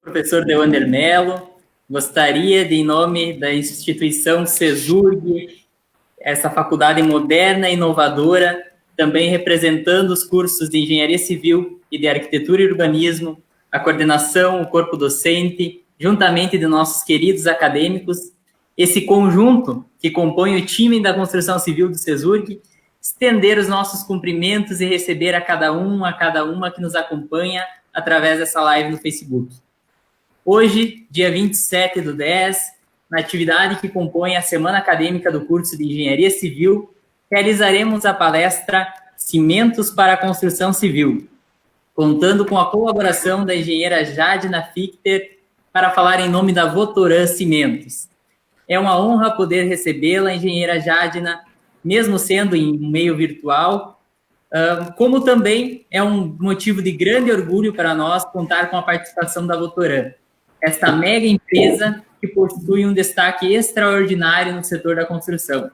Professor Dewander Mello, gostaria de, em nome da instituição CESURG, essa faculdade moderna e inovadora, também representando os cursos de Engenharia Civil e de Arquitetura e Urbanismo, a coordenação, o corpo docente, juntamente de nossos queridos acadêmicos, esse conjunto que compõe o time da construção civil do CESURG, estender os nossos cumprimentos e receber a cada uma que nos acompanha através dessa live no Facebook. Hoje, dia 27/10, na atividade que compõe a Semana Acadêmica do curso de Engenharia Civil, realizaremos a palestra Cimentos para a Construção Civil, contando com a colaboração da engenheira Jadna Fichter para falar em nome da Votoran Cimentos. É uma honra poder recebê-la, engenheira Jadna, mesmo sendo em um meio virtual, como também é um motivo de grande orgulho para nós contar com a participação da Votoran, esta mega empresa que possui um destaque extraordinário no setor da construção.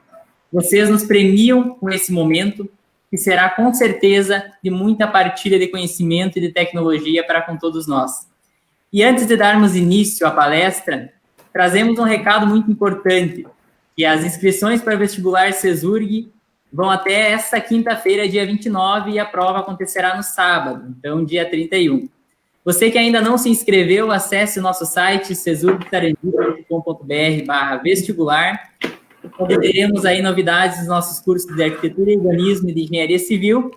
Vocês nos premiam com esse momento, que será com certeza de muita partilha de conhecimento e de tecnologia para com todos nós. E antes de darmos início à palestra, trazemos um recado muito importante, que as inscrições para o vestibular CESURG vão até esta quinta-feira, dia 29, e a prova acontecerá no sábado, então dia 31. Você que ainda não se inscreveu, acesse o nosso site cesurgsarandia.com.br/vestibular, onde teremos aí novidades dos nossos cursos de Arquitetura e Urbanismo e de Engenharia Civil,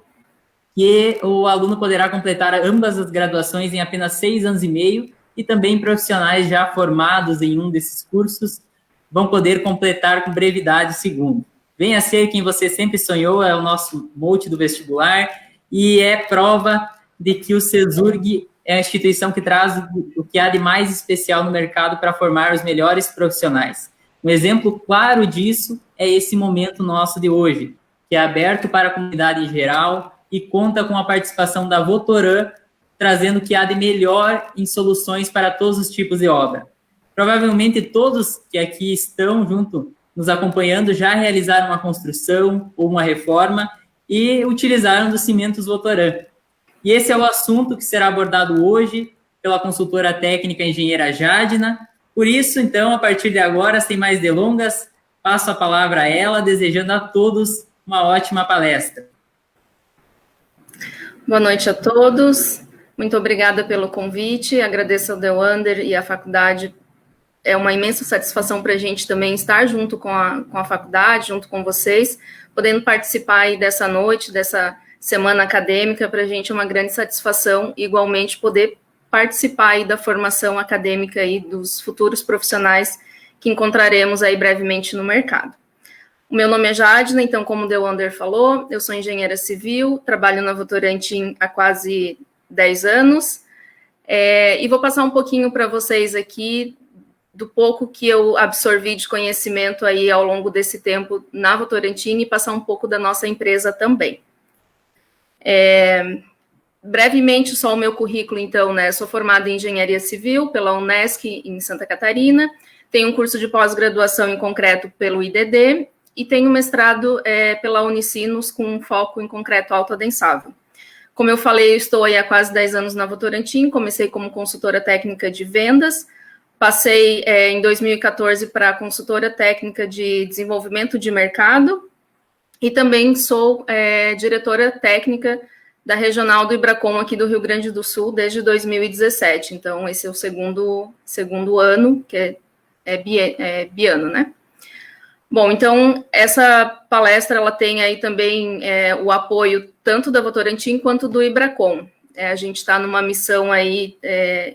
que o aluno poderá completar ambas as graduações em apenas 6 anos e meio, e também profissionais já formados em um desses cursos vão poder completar com brevidade o segundo. Venha ser quem você sempre sonhou, é o nosso mote do vestibular, e é prova de que o CESURG é a instituição que traz o que há de mais especial no mercado para formar os melhores profissionais. Um exemplo claro disso é esse momento nosso de hoje, que é aberto para a comunidade em geral e conta com a participação da Votoran, trazendo o que há de melhor em soluções para todos os tipos de obra. Provavelmente todos que aqui estão junto, nos acompanhando, já realizaram uma construção ou uma reforma e utilizaram dos cimentos Votoran. E esse é o assunto que será abordado hoje pela consultora técnica engenheira Jadna. Por isso, então, a partir de agora, sem mais delongas, passo a palavra a ela, desejando a todos uma ótima palestra. Boa noite a todos. Muito obrigada pelo convite. Agradeço ao Dewander e à faculdade. É uma imensa satisfação para a gente também estar junto com a faculdade, junto com vocês, podendo participar aí dessa noite, dessa semana acadêmica. Para a gente é uma grande satisfação, igualmente, poder participar aí da formação acadêmica aí dos futuros profissionais que encontraremos aí brevemente no mercado. O meu nome é Jadna, então, como o Dewander falou, eu sou engenheira civil, trabalho na Votorantim há quase 10 anos, e vou passar um pouquinho para vocês aqui do pouco que eu absorvi de conhecimento aí ao longo desse tempo na Votorantim e passar um pouco da nossa empresa também. Brevemente, só o meu currículo, então, né? Sou formada em Engenharia Civil pela Unesc, em Santa Catarina, tenho um curso de pós-graduação em concreto pelo IDD e tenho mestrado pela Unicinos com foco em concreto autoadensável. Como eu falei, eu estou aí há quase 10 anos na Votorantim, comecei como consultora técnica de vendas, passei em 2014 para consultora técnica de desenvolvimento de mercado e também sou diretora técnica da regional do Ibracon aqui do Rio Grande do Sul desde 2017. Então, esse é o segundo ano, que é biano, né? Bom, então, essa palestra, ela tem aí também o apoio tanto da Votorantim quanto do Ibracon. A gente está numa missão aí,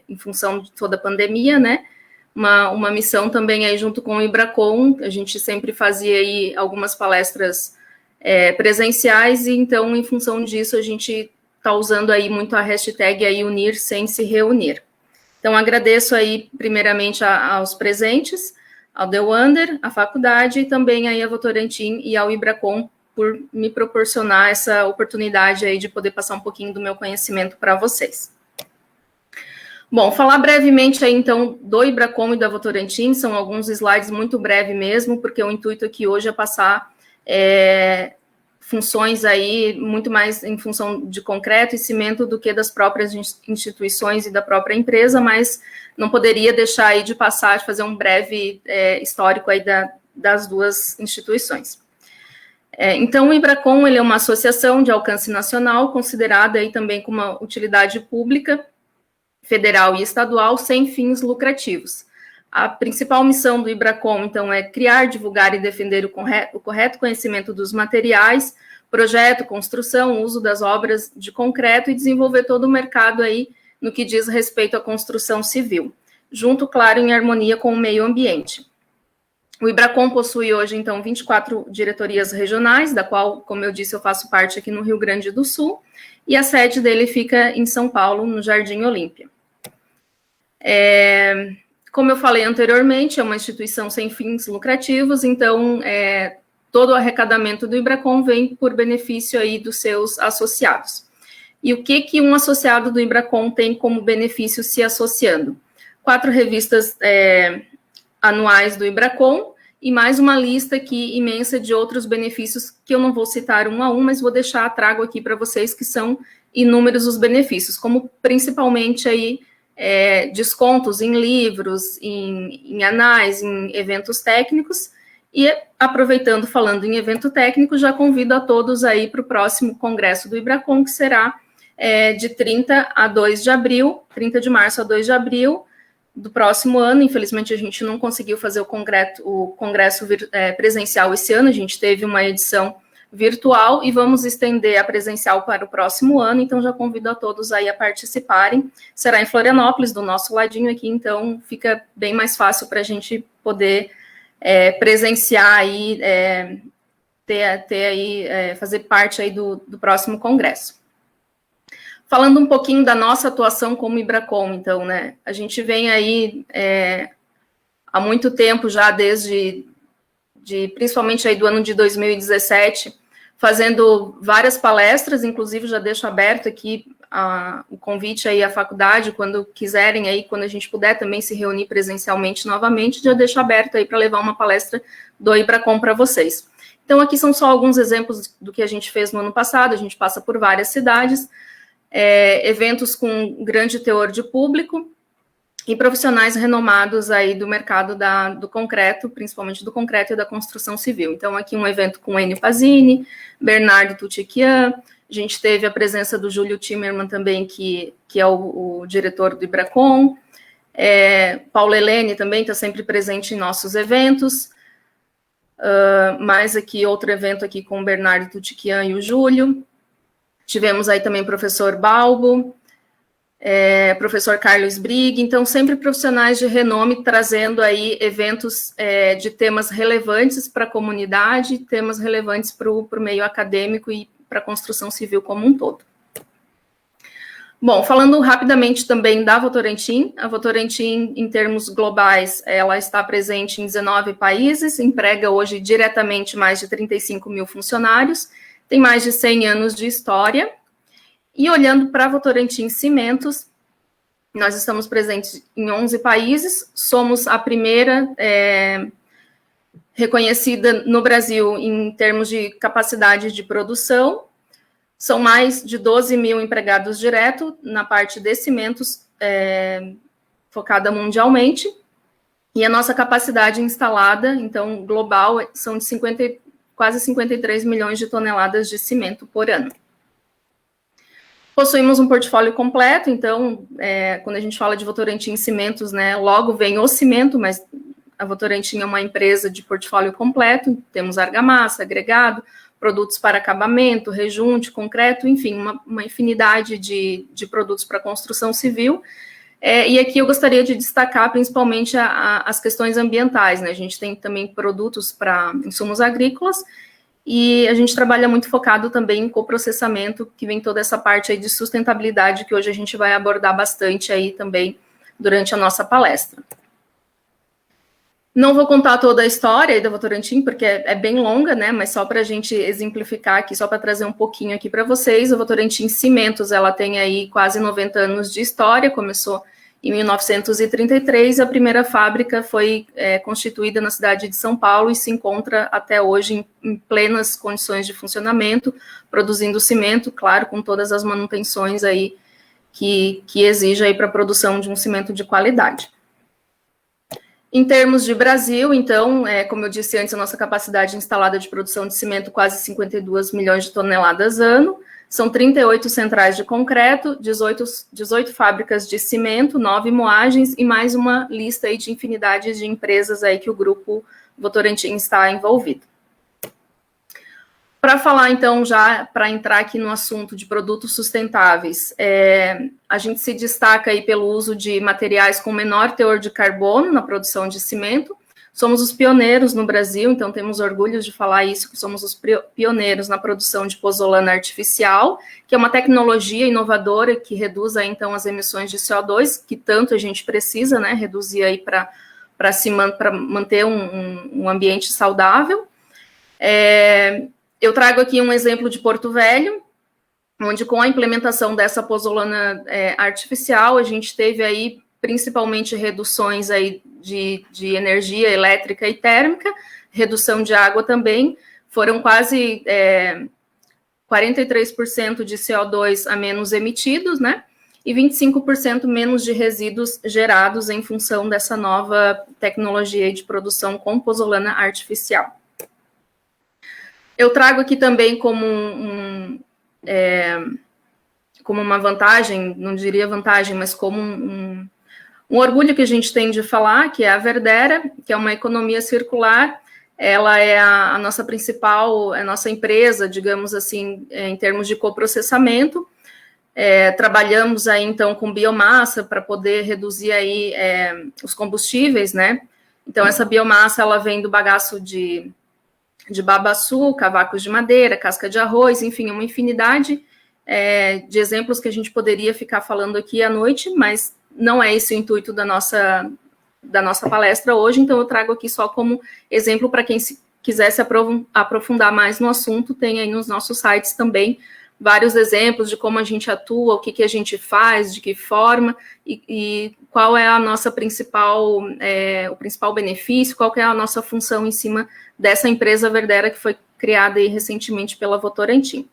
em função de toda a pandemia, né? Uma missão também aí junto com o Ibracon, a gente sempre fazia aí algumas palestras presenciais, e então, em função disso, a gente está usando aí muito a hashtag aí unir sem se reunir. Então, agradeço aí, primeiramente, aos presentes, ao Dewander, à faculdade, e também aí a Votorantim e ao Ibracon por me proporcionar essa oportunidade aí de poder passar um pouquinho do meu conhecimento para vocês. Bom, falar brevemente aí, então, do Ibracon e da Votorantim, são alguns slides muito breves mesmo, porque o intuito aqui hoje é passar, funções aí muito mais em função de concreto e cimento do que das próprias instituições e da própria empresa, mas não poderia deixar aí de passar, de fazer um breve histórico aí das duas instituições. Então, o IBRACON, ele é uma associação de alcance nacional, considerada aí também como uma utilidade pública, federal e estadual, sem fins lucrativos. A principal missão do IBRACON, então, é criar, divulgar e defender o correto conhecimento dos materiais, projeto, construção, uso das obras de concreto e desenvolver todo o mercado aí no que diz respeito à construção civil, junto, claro, em harmonia com o meio ambiente. O IBRACON possui hoje, então, 24 diretorias regionais, da qual, como eu disse, eu faço parte aqui no Rio Grande do Sul, e a sede dele fica em São Paulo, no Jardim Olímpia. Como eu falei anteriormente, é uma instituição sem fins lucrativos, então, todo o arrecadamento do IBRACON vem por benefício aí dos seus associados. E o que um associado do IBRACON tem como benefício se associando? 4 revistas anuais do IBRACON e mais uma lista aqui imensa de outros benefícios que eu não vou citar um a um, mas vou trago aqui para vocês, que são inúmeros os benefícios, como principalmente aí descontos em livros, em anais, em eventos técnicos. E aproveitando, falando em evento técnico, já convido a todos aí para o próximo congresso do IBRACON, que será de 30 de março a 2 de abril do próximo ano. Infelizmente, a gente não conseguiu fazer o congresso presencial esse ano, a gente teve uma edição virtual e vamos estender a presencial para o próximo ano, então já convido a todos aí a participarem. Será em Florianópolis, do nosso ladinho aqui, então fica bem mais fácil para a gente poder presenciar aí, fazer parte aí do próximo congresso. Falando um pouquinho da nossa atuação como IBRACON, então, né, a gente vem aí há muito tempo já, principalmente aí do ano de 2017, fazendo várias palestras, inclusive já deixo aberto aqui o convite aí à faculdade, quando quiserem aí, quando a gente puder também se reunir presencialmente novamente, já deixo aberto aí para levar uma palestra do IBRACON para vocês. Então, aqui são só alguns exemplos do que a gente fez no ano passado, a gente passa por várias cidades, eventos com grande teor de público e profissionais renomados aí do mercado do concreto, principalmente do concreto e da construção civil. Então, aqui um evento com Enio Pazini, Bernardo Tuchiquian, a gente teve a presença do Júlio Timmerman também, que é o diretor do IBRACON, Paulo Helene também está sempre presente em nossos eventos, mais aqui outro evento aqui com o Bernardo Tuchiquian e o Júlio. Tivemos aí também o professor Balbo, professor Carlos Brigg, então sempre profissionais de renome trazendo aí eventos de temas relevantes para a comunidade, temas relevantes para o meio acadêmico e para a construção civil como um todo. Bom, falando rapidamente também da Votorantim, a Votorantim, em termos globais, ela está presente em 19 países, emprega hoje diretamente mais de 35 mil funcionários, tem mais de 100 anos de história. E olhando para a Votorantim Cimentos, nós estamos presentes em 11 países, somos a primeira reconhecida no Brasil em termos de capacidade de produção, são mais de 12 mil empregados direto na parte de cimentos, focada mundialmente, e a nossa capacidade instalada, então, global, são de quase 53 milhões de toneladas de cimento por ano. Possuímos um portfólio completo, então, quando a gente fala de Votorantim Cimentos, né, logo vem o cimento, mas a Votorantim é uma empresa de portfólio completo, temos argamassa, agregado, produtos para acabamento, rejunte, concreto, enfim, uma infinidade de produtos para construção civil. E aqui eu gostaria de destacar principalmente as questões ambientais, né? A gente tem também produtos para insumos agrícolas, e a gente trabalha muito focado também em coprocessamento, que vem toda essa parte aí de sustentabilidade, que hoje a gente vai abordar bastante aí também durante a nossa palestra. Não vou contar toda a história aí da Votorantim, porque é bem longa, né, mas só para a gente exemplificar aqui, só para trazer um pouquinho aqui para vocês, a Votorantim Cimentos, ela tem aí quase 90 anos de história, começou Em 1933, a primeira fábrica foi constituída na cidade de São Paulo e se encontra até hoje em plenas condições de funcionamento, produzindo cimento, claro, com todas as manutenções aí que exige aí para a produção de um cimento de qualidade. Em termos de Brasil, então, como eu disse antes, a nossa capacidade instalada de produção de cimento quase 52 milhões de toneladas ano, são 38 centrais de concreto, 18 fábricas de cimento, 9 moagens e mais uma lista aí de infinidade de empresas aí que o Grupo Votorantim está envolvido. Para falar, então, já para entrar aqui no assunto de produtos sustentáveis, a gente se destaca aí pelo uso de materiais com menor teor de carbono na produção de cimento. Somos os pioneiros no Brasil, então temos orgulho de falar isso, que somos os pioneiros na produção de pozolana artificial, que é uma tecnologia inovadora que reduz aí, então, as emissões de CO2, que tanto a gente precisa, né, reduzir aí para manter um ambiente saudável. Eu trago aqui um exemplo de Porto Velho, onde com a implementação dessa pozolana artificial, a gente teve aí principalmente reduções aí de energia elétrica e térmica, redução de água também, foram quase 43% de CO2 a menos emitidos, né? E 25% menos de resíduos gerados em função dessa nova tecnologia de produção com pozolana artificial. Eu trago aqui também como como uma vantagem, não diria vantagem, mas como um orgulho que a gente tem de falar, que é a Verdera, que é uma economia circular. Ela é a nossa principal, a nossa empresa, digamos assim, em termos de coprocessamento. Trabalhamos aí, então, com biomassa para poder reduzir aí os combustíveis, né? Então, essa biomassa, ela vem do bagaço de babaçu, cavacos de madeira, casca de arroz, enfim, uma infinidade de exemplos que a gente poderia ficar falando aqui à noite, mas não é esse o intuito da nossa palestra hoje, então eu trago aqui só como exemplo para quem quiser se aprofundar mais no assunto, tem aí nos nossos sites também vários exemplos de como a gente atua, o que a gente faz, de que forma, e qual é a nossa principal, o principal benefício, qual que é a nossa função em cima dessa empresa Verdera que foi criada aí recentemente pela Votorantim.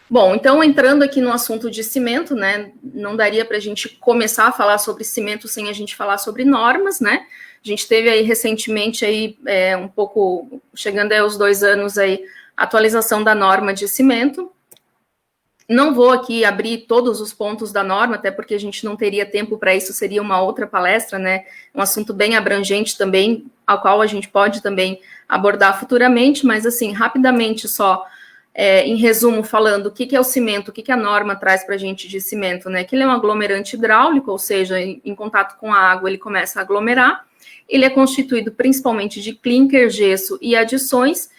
Bom, então, entrando aqui no assunto de cimento, né, não daria para a gente começar a falar sobre cimento sem a gente falar sobre normas, né? A gente teve aí recentemente, aí, um pouco, chegando aí aos 2 anos, aí, a atualização da norma de cimento. Não vou aqui abrir todos os pontos da norma, até porque a gente não teria tempo para isso, seria uma outra palestra, né? Um assunto bem abrangente também, ao qual a gente pode também abordar futuramente, mas, assim, rapidamente só, em resumo, falando o que é o cimento, o que a norma traz para a gente de cimento, né? Que ele é um aglomerante hidráulico, ou seja, em contato com a água ele começa a aglomerar. Ele é constituído principalmente de clinker, gesso e adições,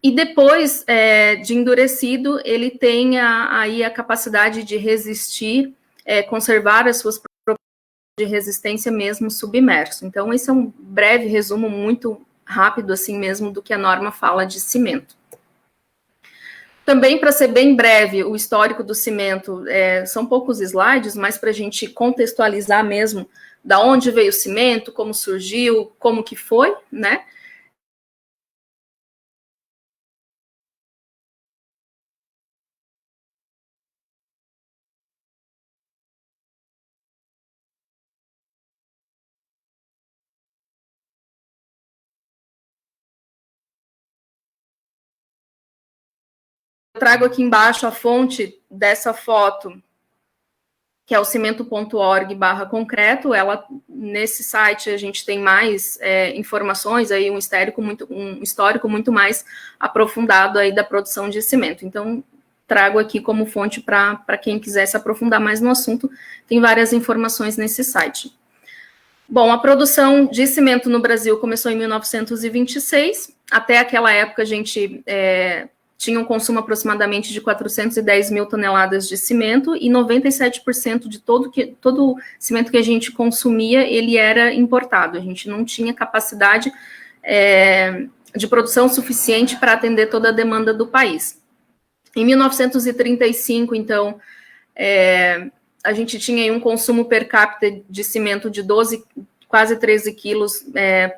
e depois de endurecido, ele tem aí a capacidade de resistir, conservar as suas propriedades de resistência mesmo submerso. Então, esse é um breve resumo muito rápido, assim mesmo, do que a norma fala de cimento. Também, para ser bem breve, o histórico do cimento, são poucos slides, mas para a gente contextualizar mesmo da onde veio o cimento, como surgiu, como que foi, né? Eu trago aqui embaixo a fonte dessa foto, que é o cimento.org/concreto. Ela, nesse site, a gente tem mais informações, aí um histórico muito mais aprofundado aí da produção de cimento. Então, trago aqui como fonte para quem quiser se aprofundar mais no assunto, tem várias informações nesse site. Bom, a produção de cimento no Brasil começou em 1926. Até aquela época, a gente tinha um consumo aproximadamente de 410 mil toneladas de cimento e 97% de todo o cimento que a gente consumia, ele era importado. A gente não tinha capacidade de produção suficiente para atender toda a demanda do país. Em 1935, então, a gente tinha aí um consumo per capita de cimento de 12, quase 13 quilos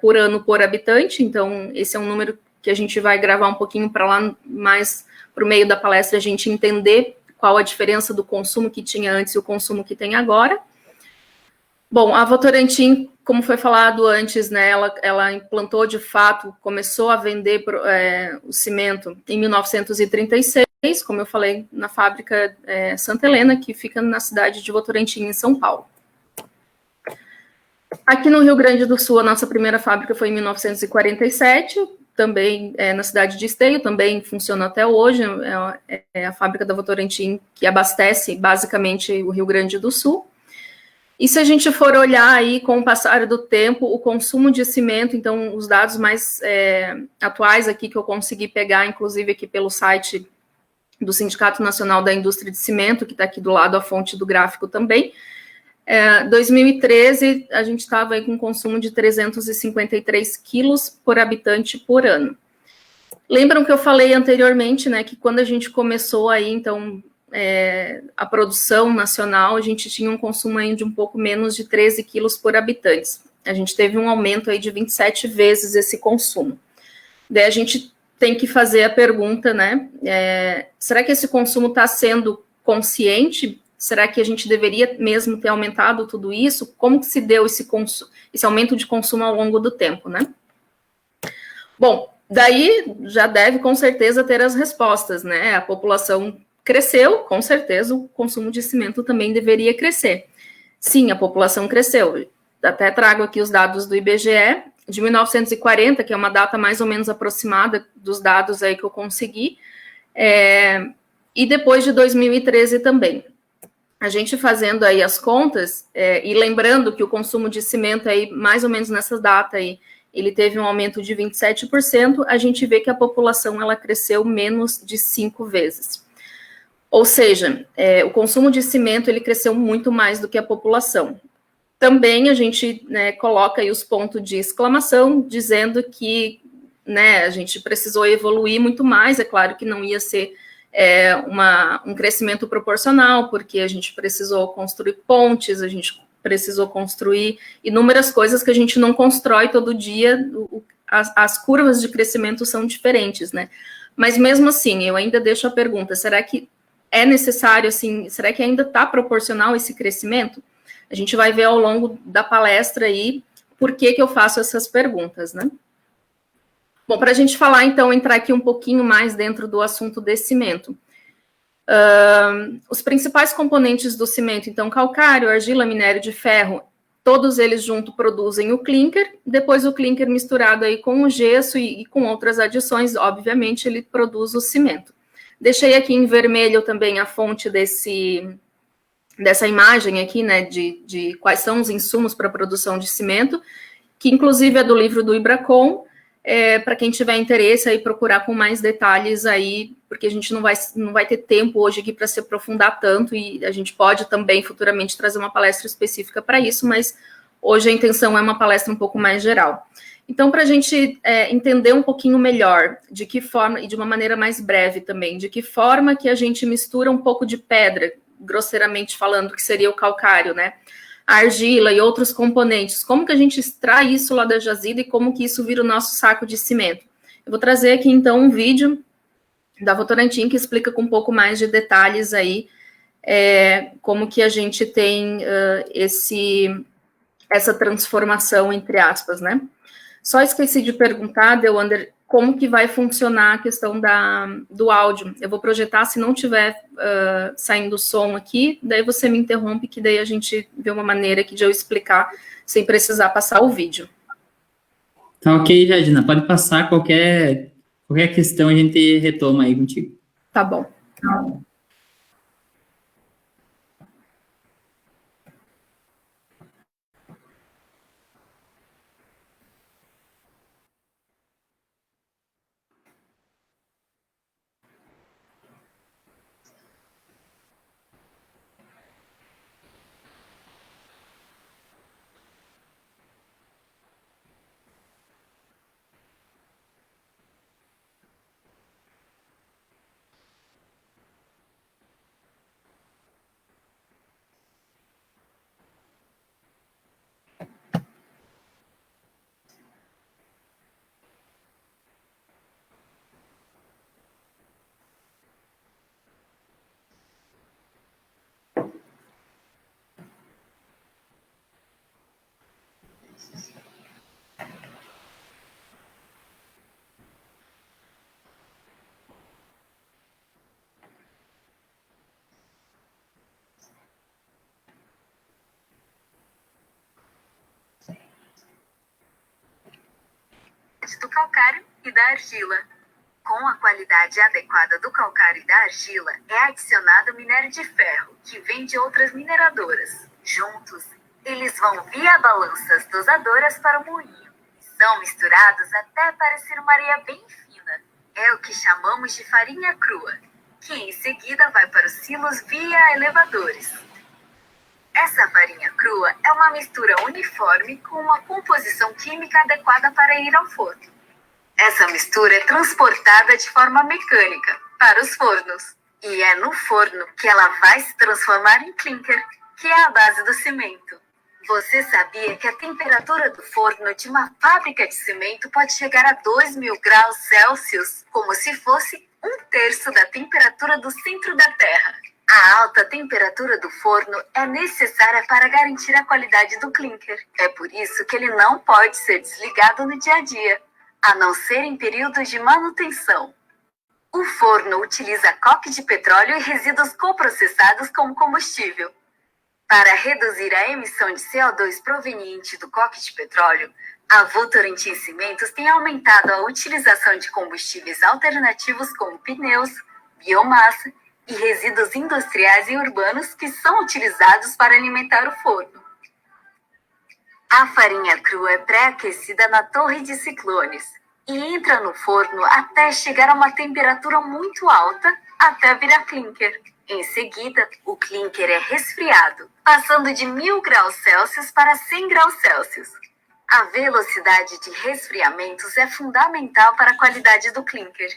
por ano por habitante, então esse é um número que a gente vai gravar um pouquinho para lá, mais para o meio da palestra, a gente entender qual a diferença do consumo que tinha antes e o consumo que tem agora. Bom, a Votorantim, como foi falado antes, né, ela implantou de fato, começou a vender o cimento em 1936, como eu falei, na fábrica Santa Helena, que fica na cidade de Votorantim, em São Paulo. Aqui no Rio Grande do Sul, a nossa primeira fábrica foi em 1947, também na cidade de Esteio, também funciona até hoje, é a fábrica da Votorantim que abastece basicamente o Rio Grande do Sul. E se a gente for olhar aí com o passar do tempo, o consumo de cimento, então os dados mais atuais aqui que eu consegui pegar, inclusive aqui pelo site do Sindicato Nacional da Indústria de Cimento, que está aqui do lado a fonte do gráfico também, 2013 a gente estava aí com um consumo de 353 quilos por habitante por ano. Lembram que eu falei anteriormente, né, que quando a gente começou aí, então, a produção nacional, a gente tinha um consumo aí de um pouco menos de 13 quilos por habitante. A gente teve um aumento aí de 27 vezes esse consumo. Daí a gente tem que fazer a pergunta, né, será que esse consumo está sendo consciente? Será que a gente deveria mesmo ter aumentado tudo isso? Como que se deu esse aumento de consumo ao longo do tempo, né? Bom, daí já deve com certeza ter as respostas, né? A população cresceu, com certeza o consumo de cimento também deveria crescer. Sim, a população cresceu. Até trago aqui os dados do IBGE, de 1940, que é uma data mais ou menos aproximada dos dados aí que eu consegui, e depois de 2013 também. A gente fazendo aí as contas, e lembrando que o consumo de cimento aí, mais ou menos nessa data aí, ele teve um aumento de 27%, a gente vê que a população, ela cresceu menos de 5 vezes. Ou seja, o consumo de cimento, ele cresceu muito mais do que a população. Também a gente, né, coloca aí os pontos de exclamação, dizendo que, né, a gente precisou evoluir muito mais, é claro que não ia ser um crescimento proporcional, porque a gente precisou construir pontes, a gente precisou construir inúmeras coisas que a gente não constrói todo dia, as curvas de crescimento são diferentes, né? Mas mesmo assim, eu ainda deixo a pergunta, será que é necessário, assim, será que ainda está proporcional esse crescimento? A gente vai ver ao longo da palestra aí por que eu faço essas perguntas, né? Bom, para a gente falar, então, entrar aqui um pouquinho mais dentro do assunto desse cimento. Os principais componentes do cimento, então, calcário, argila, minério de ferro, todos eles juntos produzem o clinker, depois o clinker misturado aí com o gesso e com outras adições, obviamente, ele produz o cimento. Deixei aqui em vermelho também a fonte dessa imagem aqui, né, de quais são os insumos para a produção de cimento, que inclusive é do livro do Ibracon, para quem tiver interesse aí procurar com mais detalhes aí, porque a gente não vai ter tempo hoje aqui para se aprofundar tanto, e a gente pode também futuramente trazer uma palestra específica para isso, mas hoje a intenção é uma palestra um pouco mais geral. Então, para a gente entender um pouquinho melhor de que forma, e de uma maneira mais breve também, de que forma que a gente mistura um pouco de pedra, grosseiramente falando, que seria o calcário, né? A argila e outros componentes, como que a gente extrai isso lá da jazida e como que isso vira o nosso saco de cimento. Eu vou trazer aqui, então, um vídeo da Votorantim que explica com um pouco mais de detalhes aí como que a gente tem essa transformação, entre aspas, né? Só esqueci de perguntar, Deuander, como que vai funcionar a questão do áudio. Eu vou projetar, se não tiver saindo som aqui, daí você me interrompe, que daí a gente vê uma maneira aqui de eu explicar, sem precisar passar o vídeo. Tá ok, Jadina, pode passar qualquer questão, a gente retoma aí contigo. Tá bom. calcário e da argila. Com a qualidade adequada do calcário e da argila, é adicionado minério de ferro, que vem de outras mineradoras. Juntos, eles vão via balanças dosadoras para o moinho. São misturados até parecer uma areia bem fina. É o que chamamos de farinha crua, que em seguida vai para os silos via elevadores. Essa farinha crua é uma mistura uniforme com uma composição química adequada para ir ao forno. Essa mistura é transportada de forma mecânica para os fornos. E é no forno que ela vai se transformar em clinker, que é a base do cimento. Você sabia que a temperatura do forno de uma fábrica de cimento pode chegar a 2.000 graus Celsius, como se fosse 1/3 da temperatura do centro da Terra? A alta temperatura do forno é necessária para garantir a qualidade do clinker. É por isso que ele não pode ser desligado no dia a dia, a não ser em períodos de manutenção. O forno utiliza coque de petróleo e resíduos coprocessados como combustível. Para reduzir a emissão de CO2 proveniente do coque de petróleo, a Votorantim Cimentos tem aumentado a utilização de combustíveis alternativos como pneus, biomassa e resíduos industriais e urbanos que são utilizados para alimentar o forno. A farinha crua é pré-aquecida na torre de ciclones e entra no forno até chegar a uma temperatura muito alta, até virar clinker. Em seguida, o clinker é resfriado, passando de 1.000 graus Celsius para 100 graus Celsius. A velocidade de resfriamentos é fundamental para a qualidade do clinker.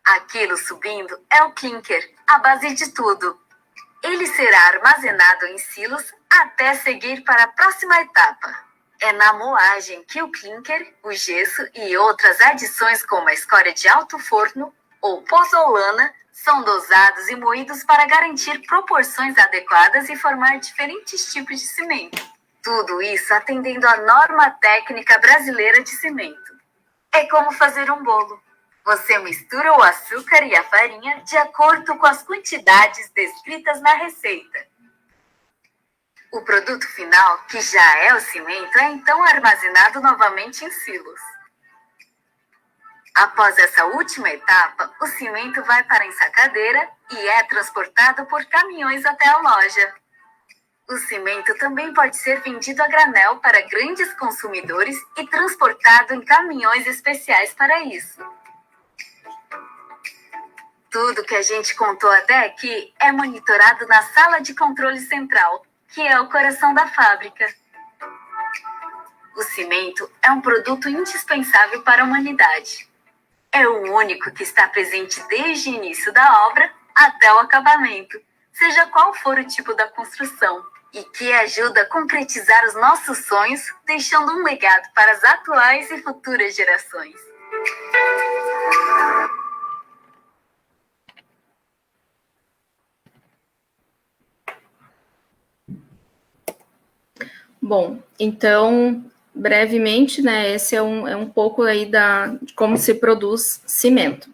Aquilo subindo é o clinker, a base de tudo. Ele será armazenado em silos até seguir para a próxima etapa. É na moagem que o clinker, o gesso e outras adições como a escória de alto forno ou pozolana são dosados e moídos para garantir proporções adequadas e formar diferentes tipos de cimento. Tudo isso atendendo à norma técnica brasileira de cimento. É como fazer um bolo. Você mistura o açúcar e a farinha de acordo com as quantidades descritas na receita. O produto final, que já é o cimento, é então armazenado novamente em silos. Após essa última etapa, o cimento vai para a ensacadeira e é transportado por caminhões até a loja. O cimento também pode ser vendido a granel para grandes consumidores e transportado em caminhões especiais para isso. Tudo que a gente contou até aqui é monitorado na sala de controle central, que é o coração da fábrica. O cimento é um produto indispensável para a humanidade. É o único que está presente desde o início da obra até o acabamento, seja qual for o tipo da construção, e que ajuda a concretizar os nossos sonhos, deixando um legado para as atuais e futuras gerações. Bom, então, brevemente, né, esse é um pouco aí de como se produz cimento.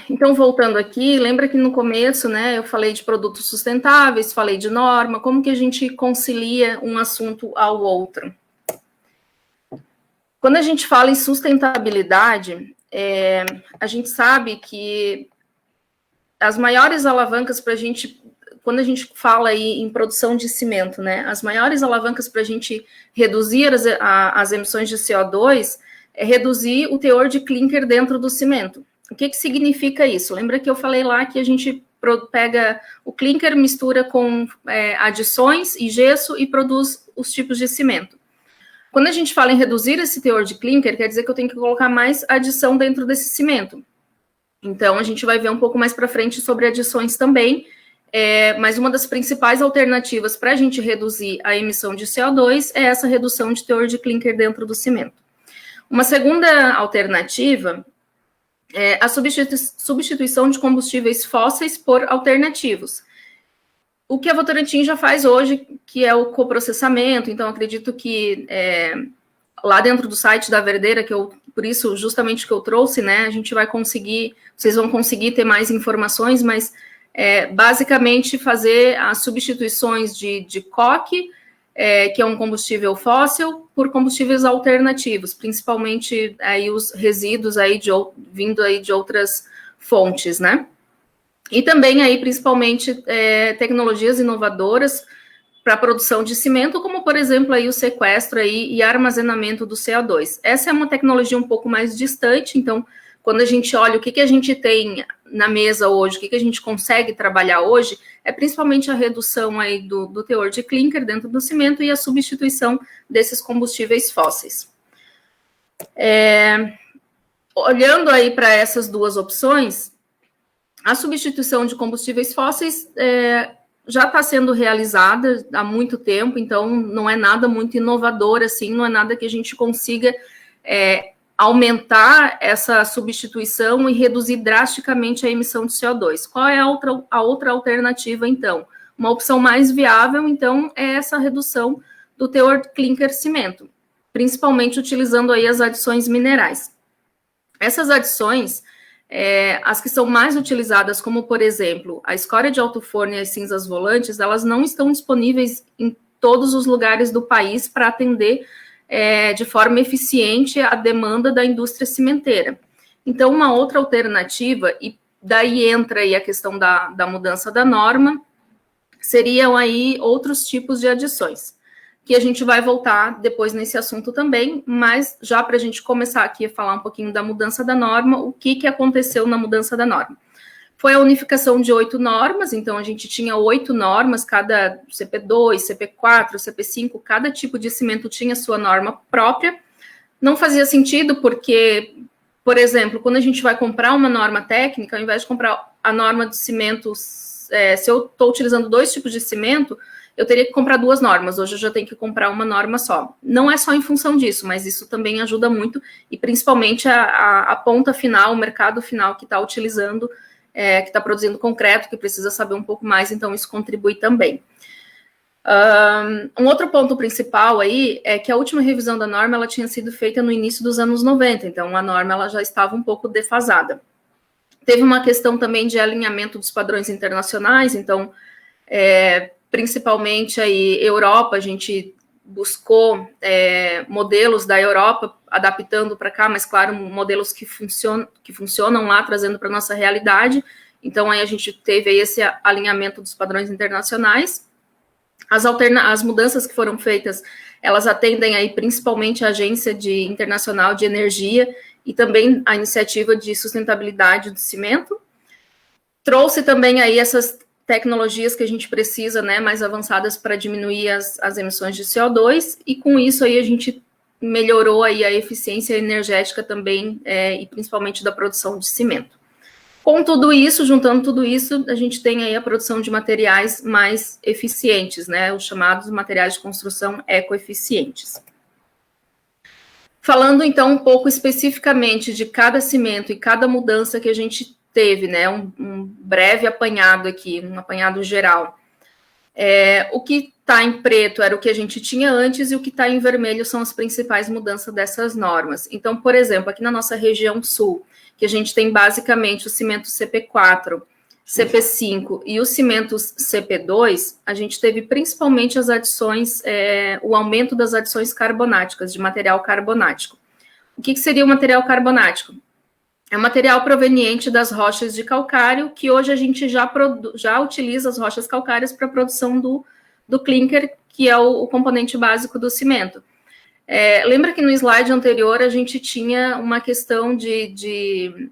Então, voltando aqui, lembra que no começo, né, eu falei de produtos sustentáveis, falei de norma, como que a gente concilia um assunto ao outro? Quando a gente fala em sustentabilidade, a gente sabe que as maiores alavancas para a gente, quando a gente fala aí em produção de cimento, né, as maiores alavancas para a gente reduzir as emissões de CO2 é reduzir o teor de clinker dentro do cimento. O que significa isso? Lembra que eu falei lá que a gente pega o clinker, mistura com adições e gesso e produz os tipos de cimento. Quando a gente fala em reduzir esse teor de clinker, quer dizer que eu tenho que colocar mais adição dentro desse cimento. Então, a gente vai ver um pouco mais para frente sobre adições também, mas uma das principais alternativas para a gente reduzir a emissão de CO2 é essa redução de teor de clinker dentro do cimento. Uma segunda alternativa é a substituição de combustíveis fósseis por alternativos. O que a Votorantim já faz hoje, que é o coprocessamento, então acredito que lá dentro do site da Verdeira, por isso justamente que eu trouxe, né, a gente vai conseguir, vocês vão conseguir ter mais informações, mas basicamente fazer as substituições de coque que é um combustível fóssil, por combustíveis alternativos, principalmente aí os resíduos aí vindo aí de outras fontes, né? E também aí, principalmente, tecnologias inovadoras para a produção de cimento, como, por exemplo, aí o sequestro aí e armazenamento do CO2. Essa é uma tecnologia um pouco mais distante, então, quando a gente olha o que a gente tem na mesa hoje, o que a gente consegue trabalhar hoje, é principalmente a redução aí do teor de clinker dentro do cimento e a substituição desses combustíveis fósseis. Olhando aí para essas duas opções, a substituição de combustíveis fósseis já está sendo realizada há muito tempo, então não é nada muito inovador, assim, não é nada que a gente consiga aumentar essa substituição e reduzir drasticamente a emissão de CO2. Qual é a outra alternativa, então? Uma opção mais viável, então, é essa redução do teor clinker-cimento, principalmente utilizando aí as adições minerais. Essas adições, as que são mais utilizadas, como, por exemplo, a escória de alto forno e as cinzas volantes, elas não estão disponíveis em todos os lugares do país para atender de forma eficiente a demanda da indústria cimenteira. Então, uma outra alternativa, e daí entra aí a questão da mudança da norma, seriam aí outros tipos de adições, que a gente vai voltar depois nesse assunto também, mas já para a gente começar aqui a falar um pouquinho da mudança da norma, o que aconteceu na mudança da norma? Foi a unificação de 8 normas, então a gente tinha 8 normas, cada CP2, CP4, CP5, cada tipo de cimento tinha sua norma própria. Não fazia sentido porque, por exemplo, quando a gente vai comprar uma norma técnica, ao invés de comprar a norma de cimento, se eu estou utilizando 2 tipos de cimento, eu teria que comprar 2 normas, hoje eu já tenho que comprar uma norma só. Não é só em função disso, mas isso também ajuda muito, e principalmente a ponta final, o mercado final que está utilizando, que está produzindo concreto, que precisa saber um pouco mais, então isso contribui também. Um outro ponto principal aí é que a última revisão da norma ela tinha sido feita no início dos anos 90, então a norma ela já estava um pouco defasada. Teve uma questão também de alinhamento dos padrões internacionais, então, principalmente aí Europa, a gente buscou modelos da Europa adaptando para cá, mas claro, modelos que funcionam lá, trazendo para a nossa realidade. Então, aí a gente teve aí esse alinhamento dos padrões internacionais. As mudanças que foram feitas, elas atendem aí principalmente a Agência Internacional de Energia e também a Iniciativa de Sustentabilidade do Cimento. Trouxe também aí essas tecnologias que a gente precisa, né, mais avançadas para diminuir as emissões de CO2, e com isso aí a gente melhorou aí a eficiência energética também, e principalmente da produção de cimento. Com tudo isso, juntando tudo isso, a gente tem aí a produção de materiais mais eficientes, né, os chamados materiais de construção ecoeficientes. Falando então um pouco especificamente de cada cimento e cada mudança que a gente teve, né, um breve apanhado aqui, um apanhado geral. O que está em preto era o que a gente tinha antes e o que está em vermelho são as principais mudanças dessas normas. Então, por exemplo, aqui na nossa região sul, que a gente tem basicamente o cimento CP4, CP5 e os cimentos CP2, a gente teve principalmente as adições, o aumento das adições carbonáticas, de material carbonático. O que seria o material carbonático? É um material proveniente das rochas de calcário, que hoje a gente já utiliza as rochas calcárias para a produção do clinker, que é o componente básico do cimento. Lembra que no slide anterior a gente tinha uma questão de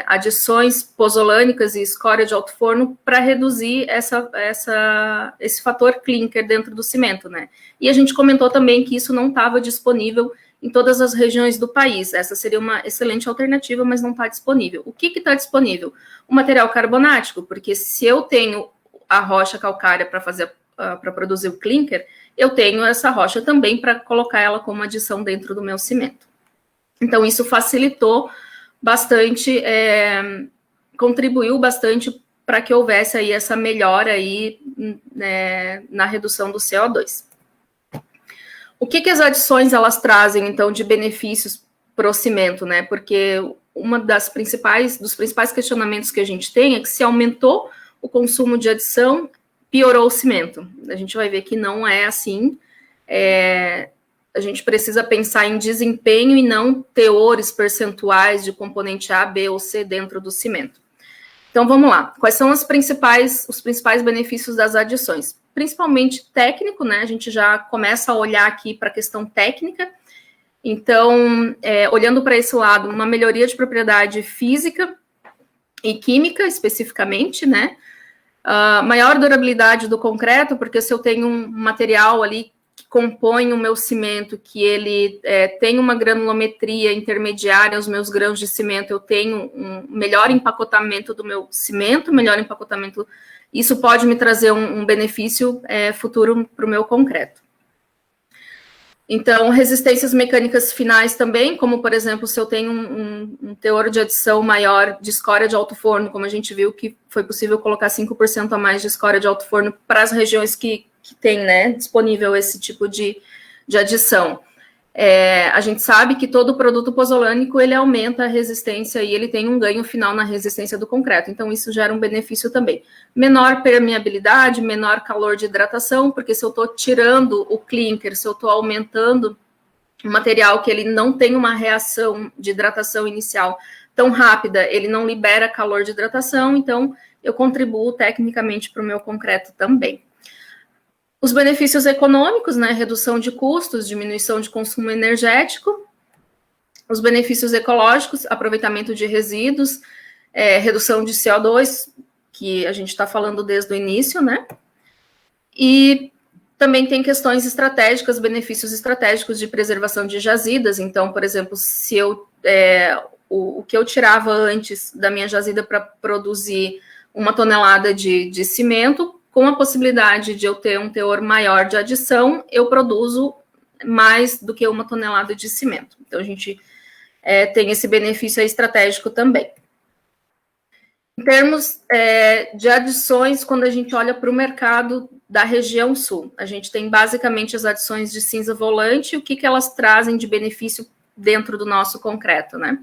adições pozolânicas e escória de alto forno para reduzir esse fator clinker dentro do cimento, né? E a gente comentou também que isso não estava disponível em todas as regiões do país. Essa seria uma excelente alternativa, mas não está disponível. O que está disponível? O material carbonático, porque se eu tenho a rocha calcária para produzir o clinker, eu tenho essa rocha também para colocar ela como adição dentro do meu cimento. Então, isso facilitou bastante, contribuiu bastante para que houvesse aí essa melhora aí, na redução do CO2. O que as adições elas trazem, então, de benefícios para o cimento, né? Porque uma dos principais questionamentos que a gente tem é que se aumentou o consumo de adição, piorou o cimento. A gente vai ver que não é assim. a gente precisa pensar em desempenho e não teores percentuais de componente A, B ou C dentro do cimento. Então, vamos lá. Quais são os principais benefícios das adições? Principalmente técnico, né? A gente já começa a olhar aqui para a questão técnica. Então, olhando para esse lado, uma melhoria de propriedade física e química, especificamente, né? Maior durabilidade do concreto, porque se eu tenho um material ali que compõe o meu cimento, que ele tem uma granulometria intermediária aos meus grãos de cimento, eu tenho um melhor empacotamento do meu cimento, melhor empacotamento, isso pode me trazer um benefício futuro para o meu concreto. Então, resistências mecânicas finais também, como, por exemplo, se eu tenho um teor de adição maior de escória de alto forno, como a gente viu que foi possível colocar 5% a mais de escória de alto forno para as regiões que tem, né, disponível esse tipo de adição. A gente sabe que todo produto pozolânico, ele aumenta a resistência e ele tem um ganho final na resistência do concreto, então isso gera um benefício também. Menor permeabilidade, menor calor de hidratação, porque se eu estou tirando o clinker, se eu estou aumentando o material que ele não tem uma reação de hidratação inicial tão rápida, ele não libera calor de hidratação, então eu contribuo tecnicamente para o meu concreto também. Os benefícios econômicos, né, redução de custos, diminuição de consumo energético. Os benefícios ecológicos, aproveitamento de resíduos, redução de CO2, que a gente está falando desde o início, né? E também tem questões estratégicas, benefícios estratégicos de preservação de jazidas. Então, por exemplo, se o que eu tirava antes da minha jazida para produzir 1 tonelada de cimento, com a possibilidade de eu ter um teor maior de adição, eu produzo mais do que 1 tonelada de cimento. Então, a gente tem esse benefício estratégico também. Em termos de adições, quando a gente olha para o mercado da região sul, a gente tem basicamente as adições de cinza volante, o que elas trazem de benefício dentro do nosso concreto, né?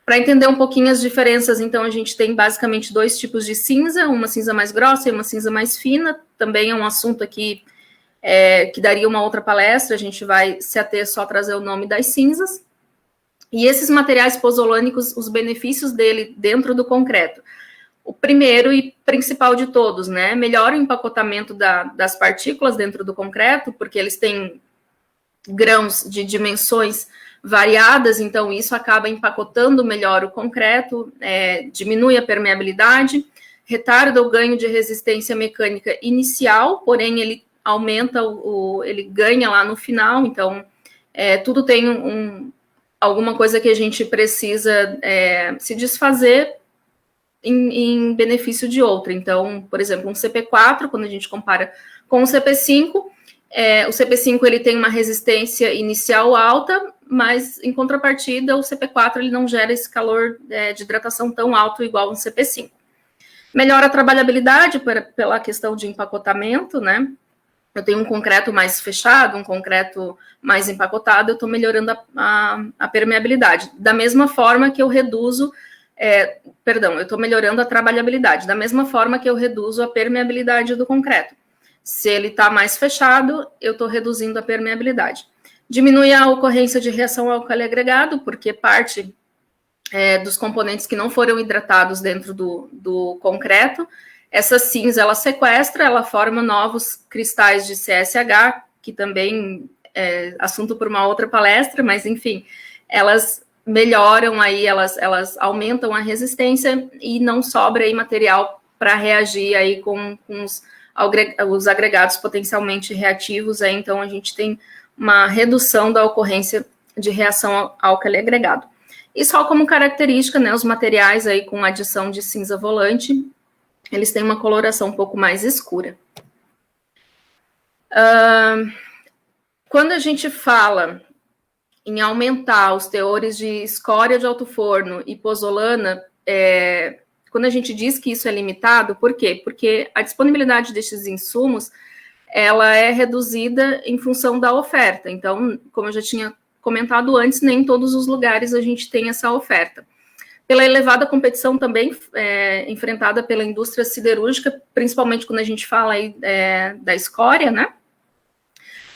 Para entender um pouquinho as diferenças, então, a gente tem basicamente 2 tipos de cinza, uma cinza mais grossa e uma cinza mais fina. Também é um assunto aqui que daria uma outra palestra, a gente vai se ater só a trazer o nome das cinzas. E esses materiais pozolânicos, os benefícios dele dentro do concreto. O primeiro e principal de todos, né? Melhora o empacotamento das partículas dentro do concreto, porque eles têm grãos de dimensões variadas, então isso acaba empacotando melhor o concreto, diminui a permeabilidade, retarda o ganho de resistência mecânica inicial, porém ele aumenta, ele ganha lá no final, então tudo tem alguma coisa que a gente precisa se desfazer em benefício de outra. Então, por exemplo, um CP4, quando a gente compara com o CP5, o CP5 ele tem uma resistência inicial alta, mas em contrapartida o CP4 ele não gera esse calor de hidratação tão alto igual um CP5. Melhora a trabalhabilidade pela questão de empacotamento, né? Eu tenho um concreto mais fechado, um concreto mais empacotado, eu estou melhorando a permeabilidade. Da mesma forma que eu reduzo, eu estou melhorando a trabalhabilidade, da mesma forma que eu reduzo a permeabilidade do concreto. Se ele está mais fechado, eu estou reduzindo a permeabilidade. Diminui a ocorrência de reação álcali agregado, porque parte dos componentes que não foram hidratados dentro do concreto, essa cinza, ela sequestra, ela forma novos cristais de CSH, que também é assunto para uma outra palestra, mas enfim, elas melhoram aí, elas aumentam a resistência e não sobra aí material para reagir aí com os agregados potencialmente reativos, aí, então a gente tem uma redução da ocorrência de reação álcali agregado. E só como característica, né, os materiais aí com adição de cinza volante, eles têm uma coloração um pouco mais escura. Quando a gente fala em aumentar os teores de escória de alto forno e pozolana, quando a gente diz que isso é limitado, por quê? Porque a disponibilidade desses insumos, ela é reduzida em função da oferta. Então, como eu já tinha comentado antes, nem em todos os lugares a gente tem essa oferta. Pela elevada competição também enfrentada pela indústria siderúrgica, principalmente quando a gente fala aí da escória, né?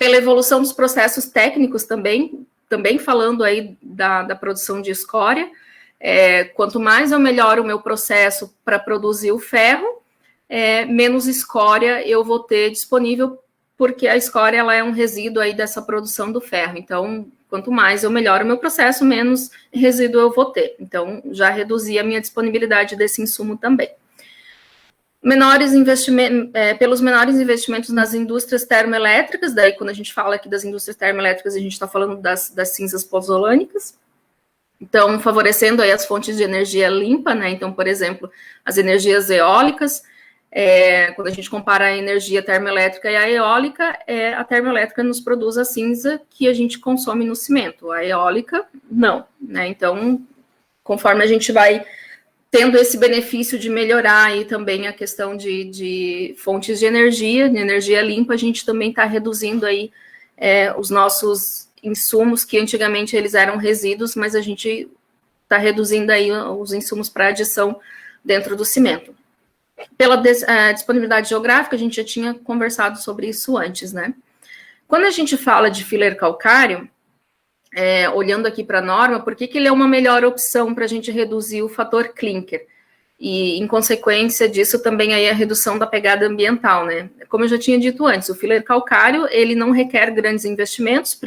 pela evolução dos processos técnicos também falando aí da produção de escória. Quanto mais eu melhoro o meu processo para produzir o ferro, menos escória eu vou ter disponível, porque a escória ela é um resíduo aí dessa produção do ferro. Então, quanto mais eu melhoro o meu processo, menos resíduo eu vou ter. Então, já reduzi a minha disponibilidade desse insumo também. Pelos menores investimentos nas indústrias termoelétricas, daí quando a gente fala aqui das indústrias termoelétricas, a gente está falando das cinzas pozolânicas, então favorecendo aí as fontes de energia limpa, né? Então, por exemplo, as energias eólicas, quando a gente compara a energia termoelétrica e a eólica, a termoelétrica nos produz a cinza que a gente consome no cimento, a eólica não, né? Então, conforme a gente vai tendo esse benefício de melhorar aí também a questão de fontes de energia limpa, a gente também está reduzindo aí os nossos insumos, que antigamente eles eram resíduos, mas a gente está reduzindo aí os insumos para adição dentro do cimento. Pela disponibilidade geográfica, a gente já tinha conversado sobre isso antes, né? Quando a gente fala de filler calcário, olhando aqui para a norma, por que ele é uma melhor opção para a gente reduzir o fator clinker? E, em consequência disso, também aí a redução da pegada ambiental, né? Como eu já tinha dito antes, o filler calcário, ele não requer grandes investimentos, em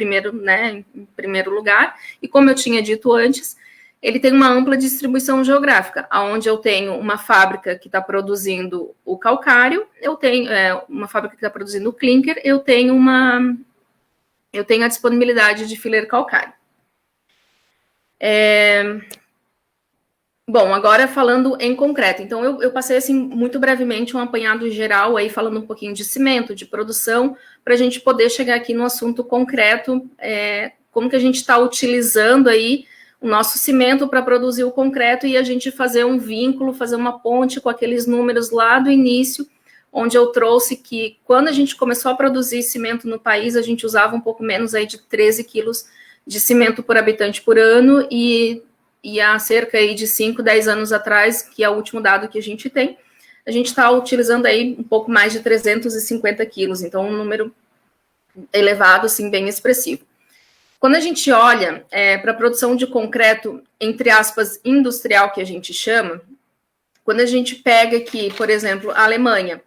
primeiro lugar, e como eu tinha dito antes, ele tem uma ampla distribuição geográfica, onde eu tenho uma fábrica que está produzindo o calcário, eu tenho uma fábrica que está produzindo o clinker, eu tenho a disponibilidade de filler calcário. Bom, agora falando em concreto. Então, eu passei, assim, muito brevemente um apanhado geral, aí falando um pouquinho de cimento, de produção, para a gente poder chegar aqui no assunto concreto, como que a gente está utilizando aí o nosso cimento para produzir o concreto e a gente fazer um vínculo, fazer uma ponte com aqueles números lá do início, onde eu trouxe que quando a gente começou a produzir cimento no país, a gente usava um pouco menos aí de 13 quilos de cimento por habitante por ano, e há cerca aí de 5, 10 anos atrás, que é o último dado que a gente tem, a gente está utilizando aí um pouco mais de 350 quilos, então um número elevado, assim, bem expressivo. Quando a gente olha para a produção de concreto, entre aspas, industrial, que a gente chama, quando a gente pega aqui, por exemplo, a Alemanha,